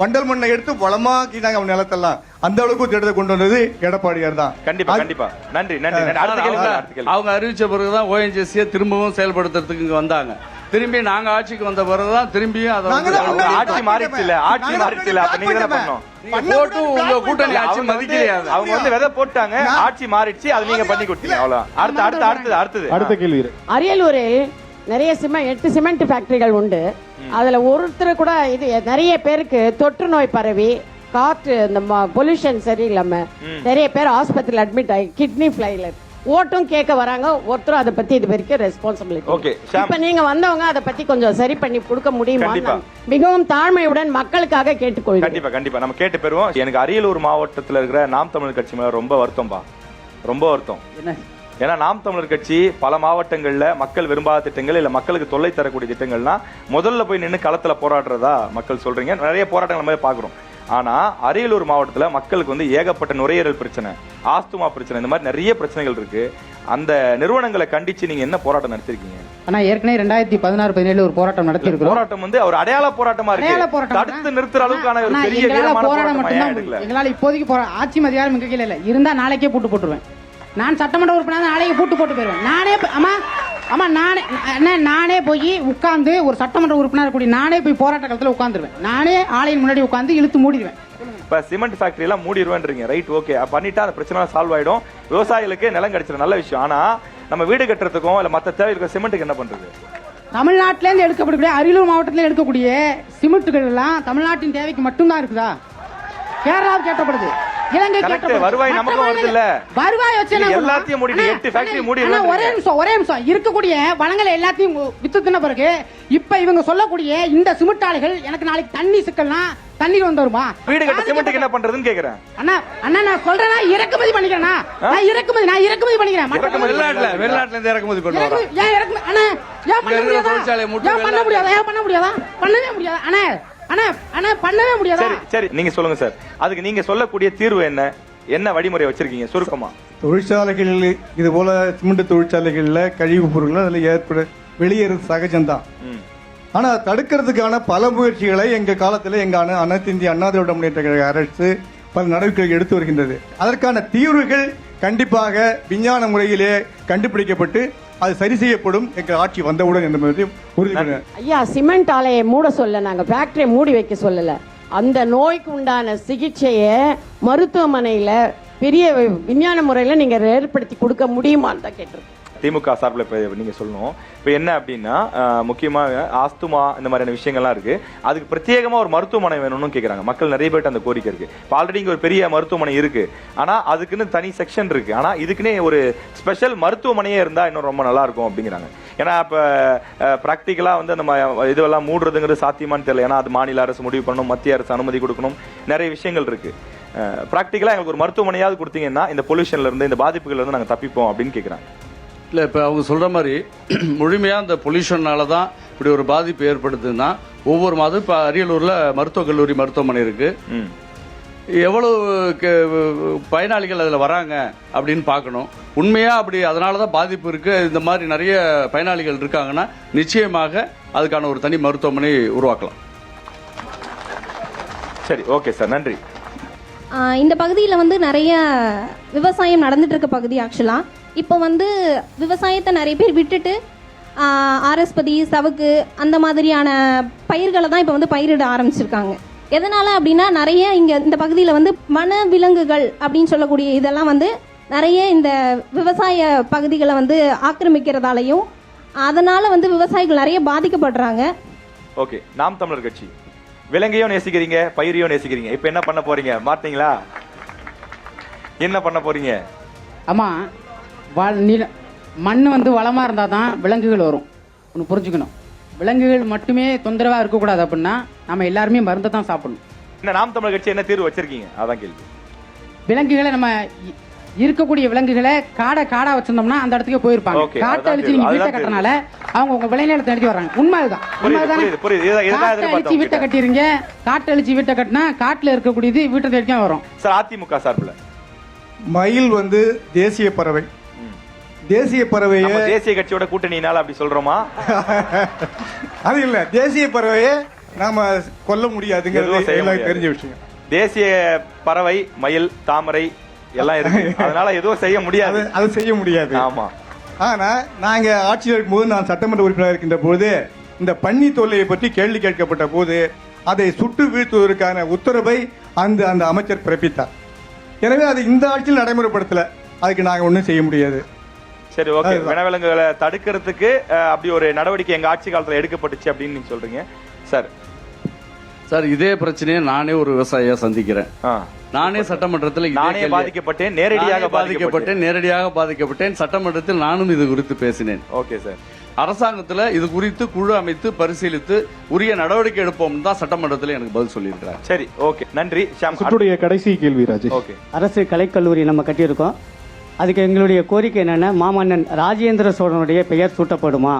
வண்டல் மண்ணை எடுத்து வளமாக்கினாங்க அவன் நிலத்தெல்லாம். அந்த அளவுக்கு திட்டத்தை கொண்டு வந்தது எடப்பாடியார் தான். கண்டிப்பா கண்டிப்பா. நன்றி நன்றி நன்றி. அடுத்த கேள்வி, அடுத்த கேள்வி. அவங்க அறிவிச்ச பிறகுதான் ஓஎன்ஜிசியை திரும்பவும் செயல்படுத்துறதுக்கு இங்க வந்தாங்க. திரும்பி நாங்க ஆட்சிக்கு வந்த பிறகுதான் திரும்பியும் அதை அவங்க ஆட்சி மாறிச்சு இல்ல, ஆட்சி மாறிச்சு இல்ல, அப்ப நீங்க தானே பண்ணணும். போட்டு உங்க கூட்டணி ஆட்சி மதிக்கலையாது. அவங்க வந்து விதை போட்டாங்க, ஆட்சி மாறிடுச்சு, அது நீங்க பண்ணி கொடுத்தீங்க, அவ்வளவு. அடுத்த கேள்வி. அரியலூரில் நிறைய 8 சிமெண்ட் ஃபேக்டரிகள் உண்டு. அதுல ஒருத்தர் கூட இது நிறைய பேருக்கு தொற்று நோய் பரவி காற்று இந்த பொல்யூஷன் சரியில்லாம நிறைய பேர் ஆஸ்பத்திரியில் அட்மிட் ஆகி கிட்னி ஃபெயிலியர் ஓட்டும் கேட்க வராங்க. ஒருத்தரும் அதை பத்தி இது வரைக்கும் ரெஸ்பான்சிபிலிட்டி. ஓகே, இப்ப நீங்க வந்தவங்க அதை பத்தி கொஞ்சம் சரி பண்ணி கொடுக்க முடியுமா? கண்டிப்பா. மிகவும் தாழ்மையுடன் மக்களுக்காக கேட்டுக்கொள்கிறேன். கண்டிப்பா கண்டிப்பா நம்ம கேட்டு பெறுவோம். எனக்கு அரியலூர் மாவட்டத்தில் இருக்கிற நாம் தமிழர் கட்சி மேல ரொம்ப வருத்தம்பா, ரொம்ப வருத்தம். ஏன்னா நாம் தமிழர் கட்சி பல மாவட்டங்கள்ல மக்கள் விரும்பாத திட்டங்கள் இல்ல மக்களுக்கு தொல்லை தரக்கூடிய திட்டங்கள்னா முதல்ல போய் நின்று களத்துல போராடுறதா மக்கள் சொல்றீங்க. நிறைய போராட்டங்கள் மாதிரி பாக்குறோம். ஆனா அரியலூர் மாவட்டத்துல மக்களுக்கு வந்து ஏகப்பட்ட நுரையீரல் பிரச்சனை, ஆஸ்துமா பிரச்சனை, இந்த மாதிரி நிறைய பிரச்சனைகள் இருக்கு. அந்த நிறுவனங்களை கண்டிச்சு நீங்க என்ன போராட்டம் நடத்திருக்கீங்க? ஆனா ஏற்கனவே 2016-17 ஒரு போராட்டம் நடத்தி இருக்கோம். போராட்டம் வந்து ஒரு அடையாள போராட்டமா இருக்கு. தடுத்து நிறுத்துற அளவுக்கான ஒரு பெரிய வீரமான போராட்டம் மட்டும் எங்களால இப்போதைக்கு ஆட்சி அதிகாரம் எங்க கையில இல்ல. இருந்தா நாளைக்கே பூட்டு போட்டுருவேன். நான் சட்டமன்ற உறுப்பினர் நாளைக்கு பூட்டு போட்டு போயிருவேன். நானே போய் உட்கார்ந்து ஒரு சட்டமன்ற உறுப்பினர் கூடி நானே போய் போராட்ட காலத்துல உட்கார்ந்துருவேன். நானே ஆலையின் முன்னாடி உட்கார்ந்து இழுத்து மூடிடுவேன். இப்ப சிமெண்ட் ஃபேக்டரி எல்லாம் மூடிடுவேன்றீங்க, ரைட்? ஓகே, பண்ணிட்டா அந்த பிரச்சனை சால்வ் ஆயிடும், விவசாயிகளுக்கு நிலம் கிடைச்சிடும், நல்ல விஷயம். ஆனா நம்ம வீடு கட்டுறதுக்கும் இல்ல மத்த தேவை இருக்கிற சிமெண்ட்டுக்கு என்ன பண்றது? தமிழ்நாட்டில இருந்து எடுக்கப்படக்கூடிய அரியலூர் மாவட்டத்தில் எடுக்கக்கூடிய சிமெண்ட்டுகள் எல்லாம் தமிழ்நாட்டின் தேவைக்கு மட்டும்தான் இருக்குதா? கேரளாவுக்கு ஏற்றப்படுது, இலங்கை வருவாய் நமக்கு வருது இல்ல? வருவாய் வச்சு எல்லாத்தையும் மூடி 8 ஃபேக்டரி மூடி. ஒரே நிமிஷம் இருக்கக்கூடிய வளங்களை எல்லாத்தையும் வித்து தின்ன பிறகு இப்ப இவங்க சொல்லக்கூடிய இந்த சிமெண்ட் ஆலைகள் எனக்கு நாளைக்கு தண்ணி சிக்கல்னா தண்ணீர் வந்து வருமா? வீடு கட்ட சிமெண்ட்டுக்கு என்ன பண்றதுன்னு கேக்குறேன். அண்ணா நான் சொல்றேன்னா இறக்குமதி பண்ணிக்கிறேன். நான் இறக்குமதி பண்ணிக்கிறேன். வெளிநாட்டுல இருந்து இறக்குமதி பண்ணுவாங்க. ஏன் இறக்குமதி அண்ணா ஏன் பண்ண முடியாதா? பண்ணவே முடியாதா அண்ணா பண்ணவே முடியாதா? சரி நீங்க சொல்லுங்க சார், அதுக்கு நீங்க சொல்லக்கூடிய தீர்வு என்ன வழிமுறை வச்சிருக்கீங்க சுருக்கமா? தொழிற்சாலைகளில் இது போல சிமெண்ட் தொழிற்சாலைகளில் கழிவுப் பொருட்கள் அதில் வெளியேறது சகஜம்தான். ஆனா தடுக்கிறதுக்கான பல முயற்சிகளை எங்க காலத்தில் எங்க அனைத்து இந்திய அண்ணா திராவிட முன்னேற்ற கழக அரசு பல நடவடிக்கைகள் எடுத்து வருகின்றது. அதற்கான தீர்வுகள் கண்டிப்பாக விஞ்ஞான முறையிலே கண்டுபிடிக்கப்பட்டு அது சரி செய்யப்படும் எங்கள் ஆட்சி வந்தவுடன் என்பதை உறுதி. ஐயா, சிமெண்ட் ஆலையை மூட சொல்ல, நாங்க ஃபேக்டரியை மூடி வைக்க சொல்லல. அந்த நோய்க்கு உண்டான சிகிச்சையை மருத்துவமனையில பெரிய விஞ்ஞான முறையில நீங்க ஏற்படுத்தி கொடுக்க முடியுமான்னு தான் கேட்டிருக்கோம். திமுக சார்பில் இப்போ நீங்கள் சொல்லணும். இப்போ என்ன அப்படின்னா முக்கியமாக ஆஸ்துமா இந்த மாதிரியான விஷயங்கள்லாம் இருக்குது, அதுக்கு பிரத்யேகமாக ஒரு மருத்துவமனை வேணும்னு கேட்குறாங்க மக்கள். நிறைய பேர்ட்டு அந்த கோரிக்கை இருக்குது. இப்போ ஆல்ரெடி இங்கே ஒரு பெரிய மருத்துவமனை இருக்குது, ஆனால் அதுக்குன்னு தனி செக்ஷன் இருக்குது. ஆனால் இதுக்குன்னே ஒரு ஸ்பெஷல் மருத்துவமனையே இருந்தால் இன்னும் ரொம்ப நல்லாயிருக்கும் அப்படிங்கிறாங்க. ஏன்னா இப்போ ப்ராக்டிக்கலாக வந்து நம்ம இதுவெல்லாம் மூடுறதுங்கிறது சாத்தியமானு தெரியல. ஏன்னா அது மாநில அரசு முடிவு பண்ணணும், மத்திய அரசு அனுமதி கொடுக்கணும், நிறைய விஷயங்கள் இருக்குது. ப்ராக்டிக்கலாக எங்களுக்கு ஒரு மருத்துவமனையாவது கொடுத்தீங்கன்னா இந்த பொல்யூஷன்லேருந்து இந்த பாதிப்புகள்லேருந்து நாங்கள் தப்பிப்போம் அப்படின்னு கேட்குறாங்க. இல்லை, இப்போ அவங்க சொல்கிற மாதிரி முழுமையாக இந்த பொல்யூஷனால தான் இப்படி ஒரு பாதிப்பு ஏற்படுதுன்னா ஒவ்வொரு மாதம் இப்போ அரியலூரில் மருத்துவக் கல்லூரி மருத்துவமனை இருக்குது. எவ்வளோ பயனாளிகள் அதில் வராங்க அப்படின்னு பார்க்கணும். உண்மையாக அப்படி அதனால தான் பாதிப்பு இருக்குது, இந்த மாதிரி நிறைய பயனாளிகள் இருக்காங்கன்னா நிச்சயமாக அதுக்கான ஒரு தனி மருத்துவமனை உருவாக்கலாம். சரி, ஓகே சார், நன்றி. இந்த பகுதியில் வந்து நிறைய விவசாயம் நடந்துட்டு இருக்க பகுதி. ஆக்சுவலாக இப்போ வந்து விவசாயத்தை நிறைய பேர் விட்டுட்டு ஆரஸ்பதி, சவுக்கு அந்த மாதிரியான பயிர்களை தான் இப்போ வந்து பயிரிட ஆரம்பிச்சிருக்காங்க. எதனால் அப்படின்னா நிறைய இங்கே இந்த பகுதியில் வந்து வன விலங்குகள் அப்படின்னு சொல்லக்கூடிய இதெல்லாம் வந்து நிறைய இந்த விவசாய பகுதிகளை வந்து ஆக்கிரமிக்கிறதாலையும் அதனால் வந்து விவசாயிகள் நிறைய பாதிக்கப்படுறாங்க. ஓகே, நாம் தமிழர் கட்சி விலங்கையும் நேசிக்கிறீங்க, பயிரையும் நேசிக்கிறீங்க. இப்போ என்ன பண்ண போறீங்க? மாட்டீங்களா? என்ன பண்ண போறீங்க? ஆமா, மண் வந்து வளமா இருந்தா தான் விலங்குகள் வரும். ஒன்று புரிஞ்சுக்கணும், விலங்குகள் மட்டுமே தொந்தரவா இருக்கக்கூடாது. அப்படின்னா நம்ம எல்லாருமே மருந்து தான் சாப்பிடணும். என்ன நாம் தமிழர் கட்சி என்ன தீர்வு வச்சிருக்கீங்க? அதான் கேள்வி. விலங்குகளை நம்ம இருக்கக்கூடிய விலங்குகளை காடா வச்சிருந்தோம்னா அந்த இடத்துக்கு போயிருப்பாங்க. காட்டை அழிச்சு நீங்க வீட்டை கட்டினால அவங்க உங்க விளைநிலத்தை அழிச்சு வர்றாங்க. உண்மைதான். வீட்டை கட்டிருங்க, காட்டை அழிச்சு வீட்டை கட்டினா காட்டுல இருக்கக்கூடியது வீட்டை தேடிக்கா வரும். சார், அதிமுக சார்பில் மயில் வந்து தேசிய பறவை. தேசிய பறவையை தேசிய கட்சியோட கூட்டணியினால அப்படி சொல்றோமா? அது இல்ல, தேசிய பறவையை நாம கொல்ல முடியாதுங்கிறது எதுவும் செய்ய எல்லாருக்கும் முடியாது. தெரிஞ்ச விஷயம். தேசிய பறவை மயில் தாமரை எல்லாம் இருக்கு, அதனால எதுவும் செய்ய முடியாது. அது செய்ய முடியாது. ஆமா. ஆனா நாங்க ஆட்சியில் இருக்கும்போது, நான் சட்டமன்ற உறுப்பினர் இருக்கின்ற போது இந்த பன்னி தொல்லையை பற்றி கேள்வி கேட்கப்பட்ட போது அதை சுட்டு வீழ்த்துவதற்கான உத்தரவை அந்த அந்த அமைச்சர் பிறப்பித்தார். எனவே அது இந்த ஆட்சியில் நடைமுறைப்படுத்தல, அதுக்கு நாங்க ஒன்றும் செய்ய முடியாது. சரி, ஓகே. வனவிலங்குகளை தடுக்கிறதுக்கு அப்படி ஒரு நடவடிக்கை எங்க ஆட்சி காலத்துல எடுக்கப்பட்டுச்சு அப்படின்னு நீங்க சொல்றீங்க சார். சார், இதே பிரச்சனையை நானே ஒரு விவசாயியா சந்திக்கிறேன். நானே சட்டமன்றத்தில் நானே பாதிக்கப்பட்டேன், நேரடியாக பாதிக்கப்பட்டேன். சட்டமன்றத்தில் நானும் இது குறித்து பேசினேன். Okay sir. அரசாங்கத்தில் இது குறித்து குழு அமைத்து பரிசீலித்து உரிய நடவடிக்கை எடுப்போம் தான் சட்டமன்றத்தில் எனக்கு பதில் சொல்லியிருக்கிறார். சரி, ஓகே, நன்றி. சுற்றுடைய கடைசி கேள்வி ராஜேஷ். ஓகே. அரசு கலைக்கல்லூரி நம்ம கட்டியிருக்கோம். அதுக்கு எங்களுடைய கோரிக்கை என்னன்னா, மாமன்னன் ராஜேந்திர சோழனுடைய பெயர் சூட்டப்படுமா,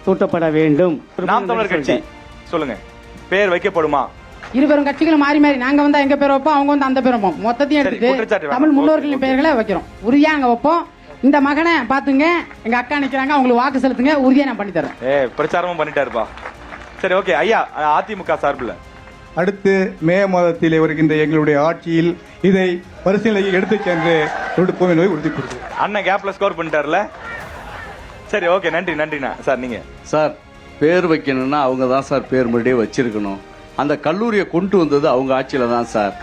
சூட்டப்பட வேண்டும். நாம் தமிழர் கட்சி சொல்லுங்க, பெயர் வைக்கப்படுமா? இருவரும் கட்சிகளும் மாறி மாறி நாங்க வந்தா எங்க பேர் வைப்போம், அவங்க வந்து அந்த பேர் வைப்போம். மொத்தத்தையும் எடுத்துட்டு தமிழ் முன்னோர்களின் பெயர்களை வைக்கிறோம். உறுதியா அங்க வைப்போம். இந்த மகனை பாத்துங்க, எங்க அக்கா நிக்கிறாங்க, அவங்களுக்கு வாக்கு செலுத்துங்க, உறுதியா நான் பண்ணி தரேன். பிரச்சாரமும் பண்ணிட்டாருப்பா. சரி, ஓகே. ஐயா, அதிமுக சார்பில் அடுத்து மே மாதத்தில் வருகின்ற எங்களுடைய ஆட்சியில் இதை பரிசீலனைக்கு எடுத்து சென்று கொடுப்போம் என்பதை உறுதிப்படுத்தும். அண்ணன் கேப்ல ஸ்கோர் பண்ணிட்டார்ல. சரி, ஓகே, நன்றி. நன்றிண்ணா. சார், நீங்க சார், பேர் வைக்கணும்னா அவங்க தான் சார் பேர் முன்னாடியே வச்சிருக்கணும். அந்த கல்லூரியை கொண்டு வந்தது அவங்க ஆட்சியில தான் சார்.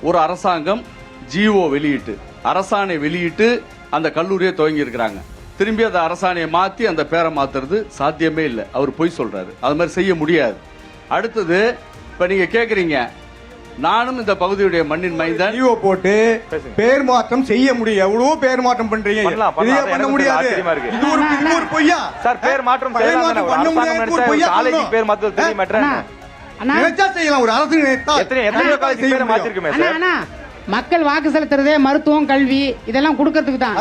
ஒரு அரசாங்கம் ஜிஓ வெளியிட்டு, அரசாணை வெளியிட்டு அந்த கல்லூரியை துவங்கி இருக்கிறாங்க. திரும்பி அந்த அரசாணையை மாற்றி அந்த பேரை மாத்துறது சாத்தியமே இல்லை. அவர் பொய் சொல்றாரு, அது மாதிரி செய்ய முடியாது. அடுத்தது, இப்ப நீங்க கேக்குறீங்க, நானும் இந்த பகுதியுடைய மண்ணின் மைந்தன். ஜிஓ போட்டு பேர் மாற்றம் செய்ய முடியும். எவ்வளவு பேர் மாற்றம் பண்றீங்க, பண்ண முடியாது. இது ஒரு பொய்யா சார்? பேர் மாற்றம் பேர் மாற்றம் நினைச்சா செய்யலாம். ஒரு அரசு நினைத்தா எத்தனை காலேஜ் பேரை மாத்திருக்குமே சார். மக்கள் வாக்கு செலுத்துறதே மருத்துவம், கல்வி இதெல்லாம் கொடுக்கறதுக்கு தான்.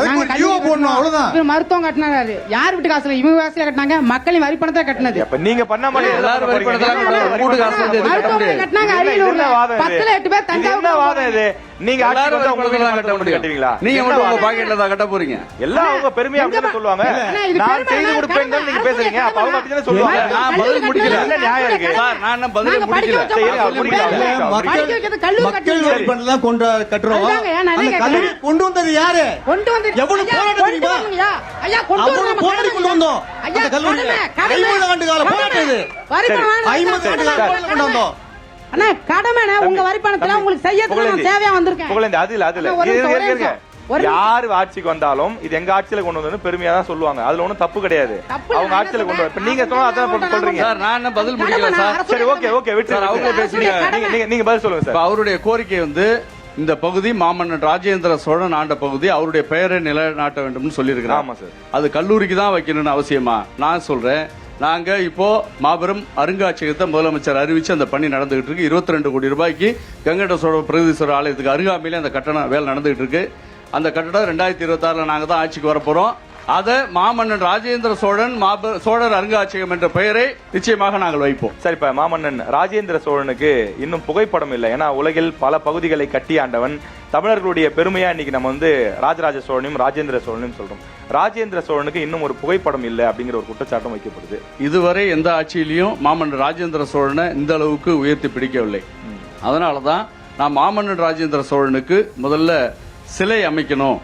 மருத்துவம் கட்டினாரு யார் வீட்டு காசுல? இவங்க காசுல கட்டினாங்க, மக்களின் வரி பணத்தை கட்டினது. நீங்க பண்ண மாதிரி எல்லாரும் வரி பணத்தை கட்டினாங்க. அரியலூர்ல 10ல 8 பேர் தஞ்சாவூர். நீங்க கட்டுவீங்களா? நீங்க உங்க பாக்கெட்ல தான் கட்ட போறீங்க. எல்லாம் அவங்க பெருமையா அப்படி சொல்லுவாங்க. நான் செய்து கொடுப்பேன் தான் நீங்க பேசுறீங்க. அப்ப அவங்க அப்படி தானே சொல்லுவாங்க. நான் பதில் முடிக்கல. என்ன நியாயம் இருக்கு சார்? நான் என்ன பதில் முடிக்கல. மக்கள் வரி பணத்தை தான் கொண்டு கட்டுறோம். அந்த கல்லூரி கொண்டு வந்தது யாரு? எவ்வளவு போராட்டம் தெரியுமா? கொண்டு வந்தோம். அந்த கல்லூரி 50 ஆண்டு கால போராட்டம் இது. 50 ஆண்டு கால போராட்டம் கொண்டு வந்தோம். அண்ணா, கடமைனா உங்க வரி பணத்துல உங்களுக்கு செய்யறதுக்கு நான் சேவையா வந்திருக்கேன். யாரு ஆட்சிக்கு வந்தாலும் இது எங்க ஆட்சியில கொண்டு வந்து பெருமையா தான் சொல்லுவாங்க. அதுல ஒண்ணும் தப்பு கிடையாது. அவங்க ஆட்சியில கொண்டு வந்து நீங்க சொல்றீங்க சார். நான் என்ன பதில் முடிக்கல சார். சரி, ஓகே, ஓகே, விட்டு அவங்களே பேசுறீங்க. நீங்க பதில் சொல்லுங்க சார். அவருடைய கோரிக்கை வந்து இந்த பகுதி மாமன்னன் ராஜேந்திர சோழன் ஆண்ட பகுதி, அவருடைய பெயரை நிலைநாட்ட வேண்டும் சொல்லியிருக்கிறாங்க. அது கல்லூரிக்கு தான் வைக்கணும்னு அவசியமா? நான் சொல்றேன், நாங்க இப்போ மாபெரும் அருங்காட்சியகத்தை முதலமைச்சர் அறிவிச்சு அந்த பணி நடந்துகிட்டு இருக்கு. 22 கோடி ரூபாய்க்கு கங்கட சோழ பிரகதீஸ்வரர் ஆலயத்துக்கு அருகாமையிலே அந்த கட்டண வேலை நடந்துகிட்டு இருக்கு. அந்த கட்டடம் 2026 நாங்க தான் ஆட்சிக்கு வரப்போறோம். அதை மாமன்னன் ராஜேந்திர சோழன் சோழர் அருங்காட்சியகம் என்ற பெயரை நிச்சயமாக நாங்கள் வைப்போம். சரி, இப்ப மாமன்னன் ராஜேந்திர சோழனுக்கு இன்னும் புகைப்படம் இல்லை. ஏன்னா உலகில் பல பகுதிகளை கட்டி ஆண்டவன். தமிழர்களுடைய பெருமையா இன்னைக்கு நம்ம வந்து ராஜராஜ சோழனையும் ராஜேந்திர சோழனையும் சொல்றோம். ராஜேந்திர சோழனுக்கு இன்னும் ஒரு புகைப்படம் இல்லை அப்படிங்கிற ஒரு குற்றச்சாட்டம் வைக்கப்படுது. இதுவரை எந்த ஆட்சியிலையும் மாமன்னன் ராஜேந்திர சோழனை இந்த அளவுக்கு உயர்த்தி பிடிக்கவில்லை. அதனாலதான் நான் மாமன்னன் ராஜேந்திர சோழனுக்கு முதல்ல சிலை அமைக்கணும்,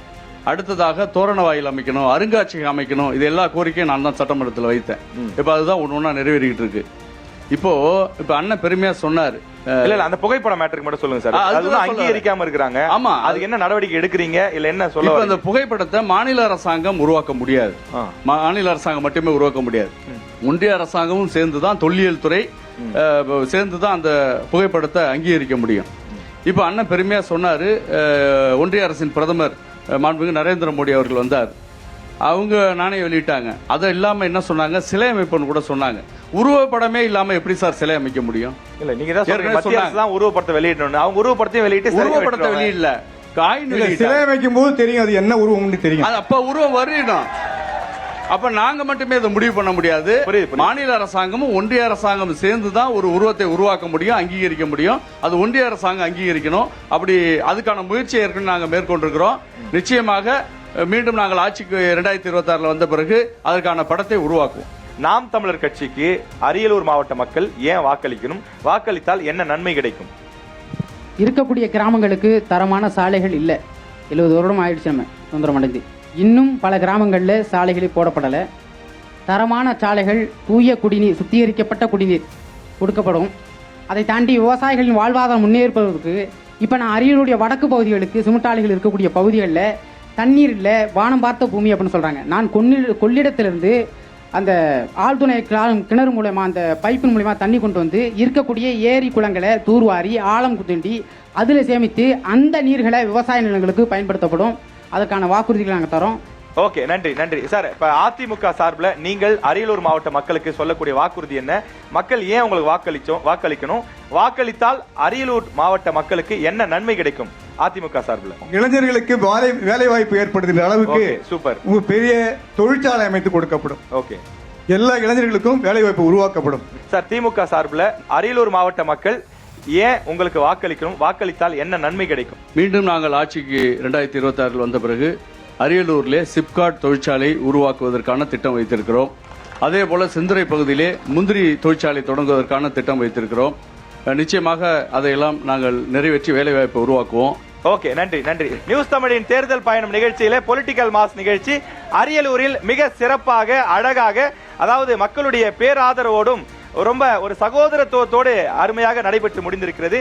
அடுத்ததாக தோரண வாயில் அமைக்கணும், அருங்காட்சியகம் அமைக்கணும், இது எல்லா கோரிக்கையும் நான் தான் சட்டமன்றத்தில் வைத்தேன். இப்ப அதுதான் ஒண்ணு நிறைவேறிக்கிட்டு இருக்கு. இப்போ அண்ணன் பெருமையா சொன்னாரு. இல்ல, அந்த புகைப்படம் மேட்டருக்கு மட்டும் சொல்லுங்க சார். அதுதான் அங்கீகரிக்காம இருக்காங்க. ஆமா, அதுக்கு என்ன நடவடிக்கை எடுக்கிறீங்க? இல்ல என்ன சொல்ல? அந்த புகைப்படத்தை மாநில அரசாங்கம் உருவாக்க முடியாது. மாநில அரசாங்கம் மட்டுமே உருவாக்க முடியாது. ஒன்றிய அரசாங்கமும் சேர்ந்துதான், தொல்லியல் துறை சேர்ந்துதான் அந்த புகைப்படத்தை அங்கீகரிக்க முடியும். இப்ப அண்ணன் பெருமையா சொன்னாரு, ஒன்றிய அரசின் பிரதமர் மாண்புமிகு நரேந்திர மோடி அவர்கள் வந்தார். அவங்க நாணயம் வெளியிட்டாங்க. அதை இல்லாம என்ன சொன்னாங்க, சிலை அமைப்புன்னு கூட சொன்னாங்க. உருவப்படமே இல்லாம எப்படி சார் சிலை அமைக்க முடியும்? இல்ல, நீங்க தான் சொல்றீங்க மத்திய அரசு தான் உருவப்படத்தை வெளியிடணும். அவங்க உருவப்படத்தையும் வெளியிட்டு உருவப்படத்தை வெளியிடல, காயின் சிலை வைக்கும் போது தெரியும் அது என்ன உருவம்னு தெரியும். அப்ப உருவம் வரையணும். அப்ப நாங்க மட்டுமே அதை முடிவு பண்ண முடியாது. மாநில அரசாங்கமும் ஒன்றிய அரசாங்கம் சேர்ந்துதான் ஒரு உருவத்தை உருவாக்க முடியும், அங்கீகரிக்க முடியும். அது ஒன்றிய அரசாங்கம் அங்கீகரிக்கணும். அப்படி அதுக்கான முயற்சியை ஏற்கனவே நாங்க மேற்கொண்டிருக்கிறோம். நிச்சயமாக மீண்டும் நாங்கள் ஆட்சிக்கு 2026 வந்த பிறகு அதற்கான படத்தை உருவாக்குவோம். நாம் தமிழர் கட்சிக்கு அரியலூர் மாவட்ட மக்கள் ஏன் வாக்களிக்கணும், வாக்களித்தால் என்ன நன்மை கிடைக்கும்? இருக்கக்கூடிய கிராமங்களுக்கு தரமான சாலைகள் இல்லை. 70 வருடம் ஆயிடுச்சு நம்ம சுதந்திரம் அடைந்து. இன்னும் பல கிராமங்களில் சாலைகளே போடப்படலை. தரமான சாலைகள், தூய குடிநீர், சுத்திகரிக்கப்பட்ட குடிநீர் கொடுக்கப்படும். அதை தாண்டி விவசாயிகளின் வாழ்வாதாரம் முன்னேற்பதற்கு இப்போ நான் அரியலூருடைய வடக்கு பகுதிகளுக்கு சிமெண்டாலைகள் இருக்கக்கூடிய பகுதிகளில் தண்ணீர் இல்லை, வானம் பார்த்த பூமி அப்படின்னு சொல்கிறாங்க. நான் கொள்ளிடத்திலிருந்து அந்த ஆழ்துணை கிணறு மூலயமா, அந்த பைப்பின் மூலயமா தண்ணி கொண்டு வந்து இருக்கக்கூடிய ஏரி குளங்களை தூர்வாரி ஆழம் குத்தி அதில் சேமித்து அந்த நீர்களை விவசாய நிலங்களுக்கு பயன்படுத்தப்படும். அதற்கான வாக்குறுதிகளை நாங்கள் தரோம். ஓகே, நன்றி நன்றி சார். இப்ப அதிமுக சார்பில் நீங்கள் அரியலூர் மாவட்ட மக்களுக்கு சொல்லக்கூடிய வாக்குறுதி என்ன? மக்கள் ஏன் உங்களுக்கு வாக்களிக்கணும்? வாக்களித்தால் அரியலூர் மாவட்ட மக்களுக்கு என்ன நன்மை கிடைக்கும் அதிமுக சார்பில்? இளைஞர்களுக்கு வேலை வாய்ப்பு ஏற்படுத்துகிற அளவுக்கு சூப்பர் பெரிய தொழிற்சாலை அமைத்து கொடுக்கப்படும். ஓகே, எல்லா இளைஞர்களுக்கும் வேலை வாய்ப்பு உருவாக்கப்படும். சார், திமுக சார்பில் அரியலூர் மாவட்ட மக்கள் ஏன் உங்களுக்கு வாக்களிக்கணும், வாக்களித்தால் என்ன நன்மை கிடைக்கும்? மீண்டும் நாங்கள் ஆட்சிக்கு 2026 வந்த பிறகு அரியலூரிலே சிப்காட் தொழிற்சாலை உருவாக்குவதற்கான திட்டம் வைத்திருக்கிறோம். அதே போல செந்துறை பகுதியிலே முந்திரி தொழிற்சாலை தொடங்குவதற்கான திட்டம் வைத்திருக்கிறோம். நிச்சயமாக அதையெல்லாம் நாங்கள் நிறைவேற்றி வேலைவாய்ப்பை உருவாக்குவோம். ஓகே, நன்றி நன்றி. நியூஸ் தமிழின் தேர்தல் பயணம் நிகழ்ச்சியில பொலிட்டிக்கல் மாஸ் நிகழ்ச்சி அரியலூரில் மிக சிறப்பாக, அழகாக, அதாவது மக்களுடைய பேராதரவோடும் ரொம்ப ஒரு சகோதரத்துவத்தோடு அருமையாக நடைபெற்று முடிந்திருக்கிறது.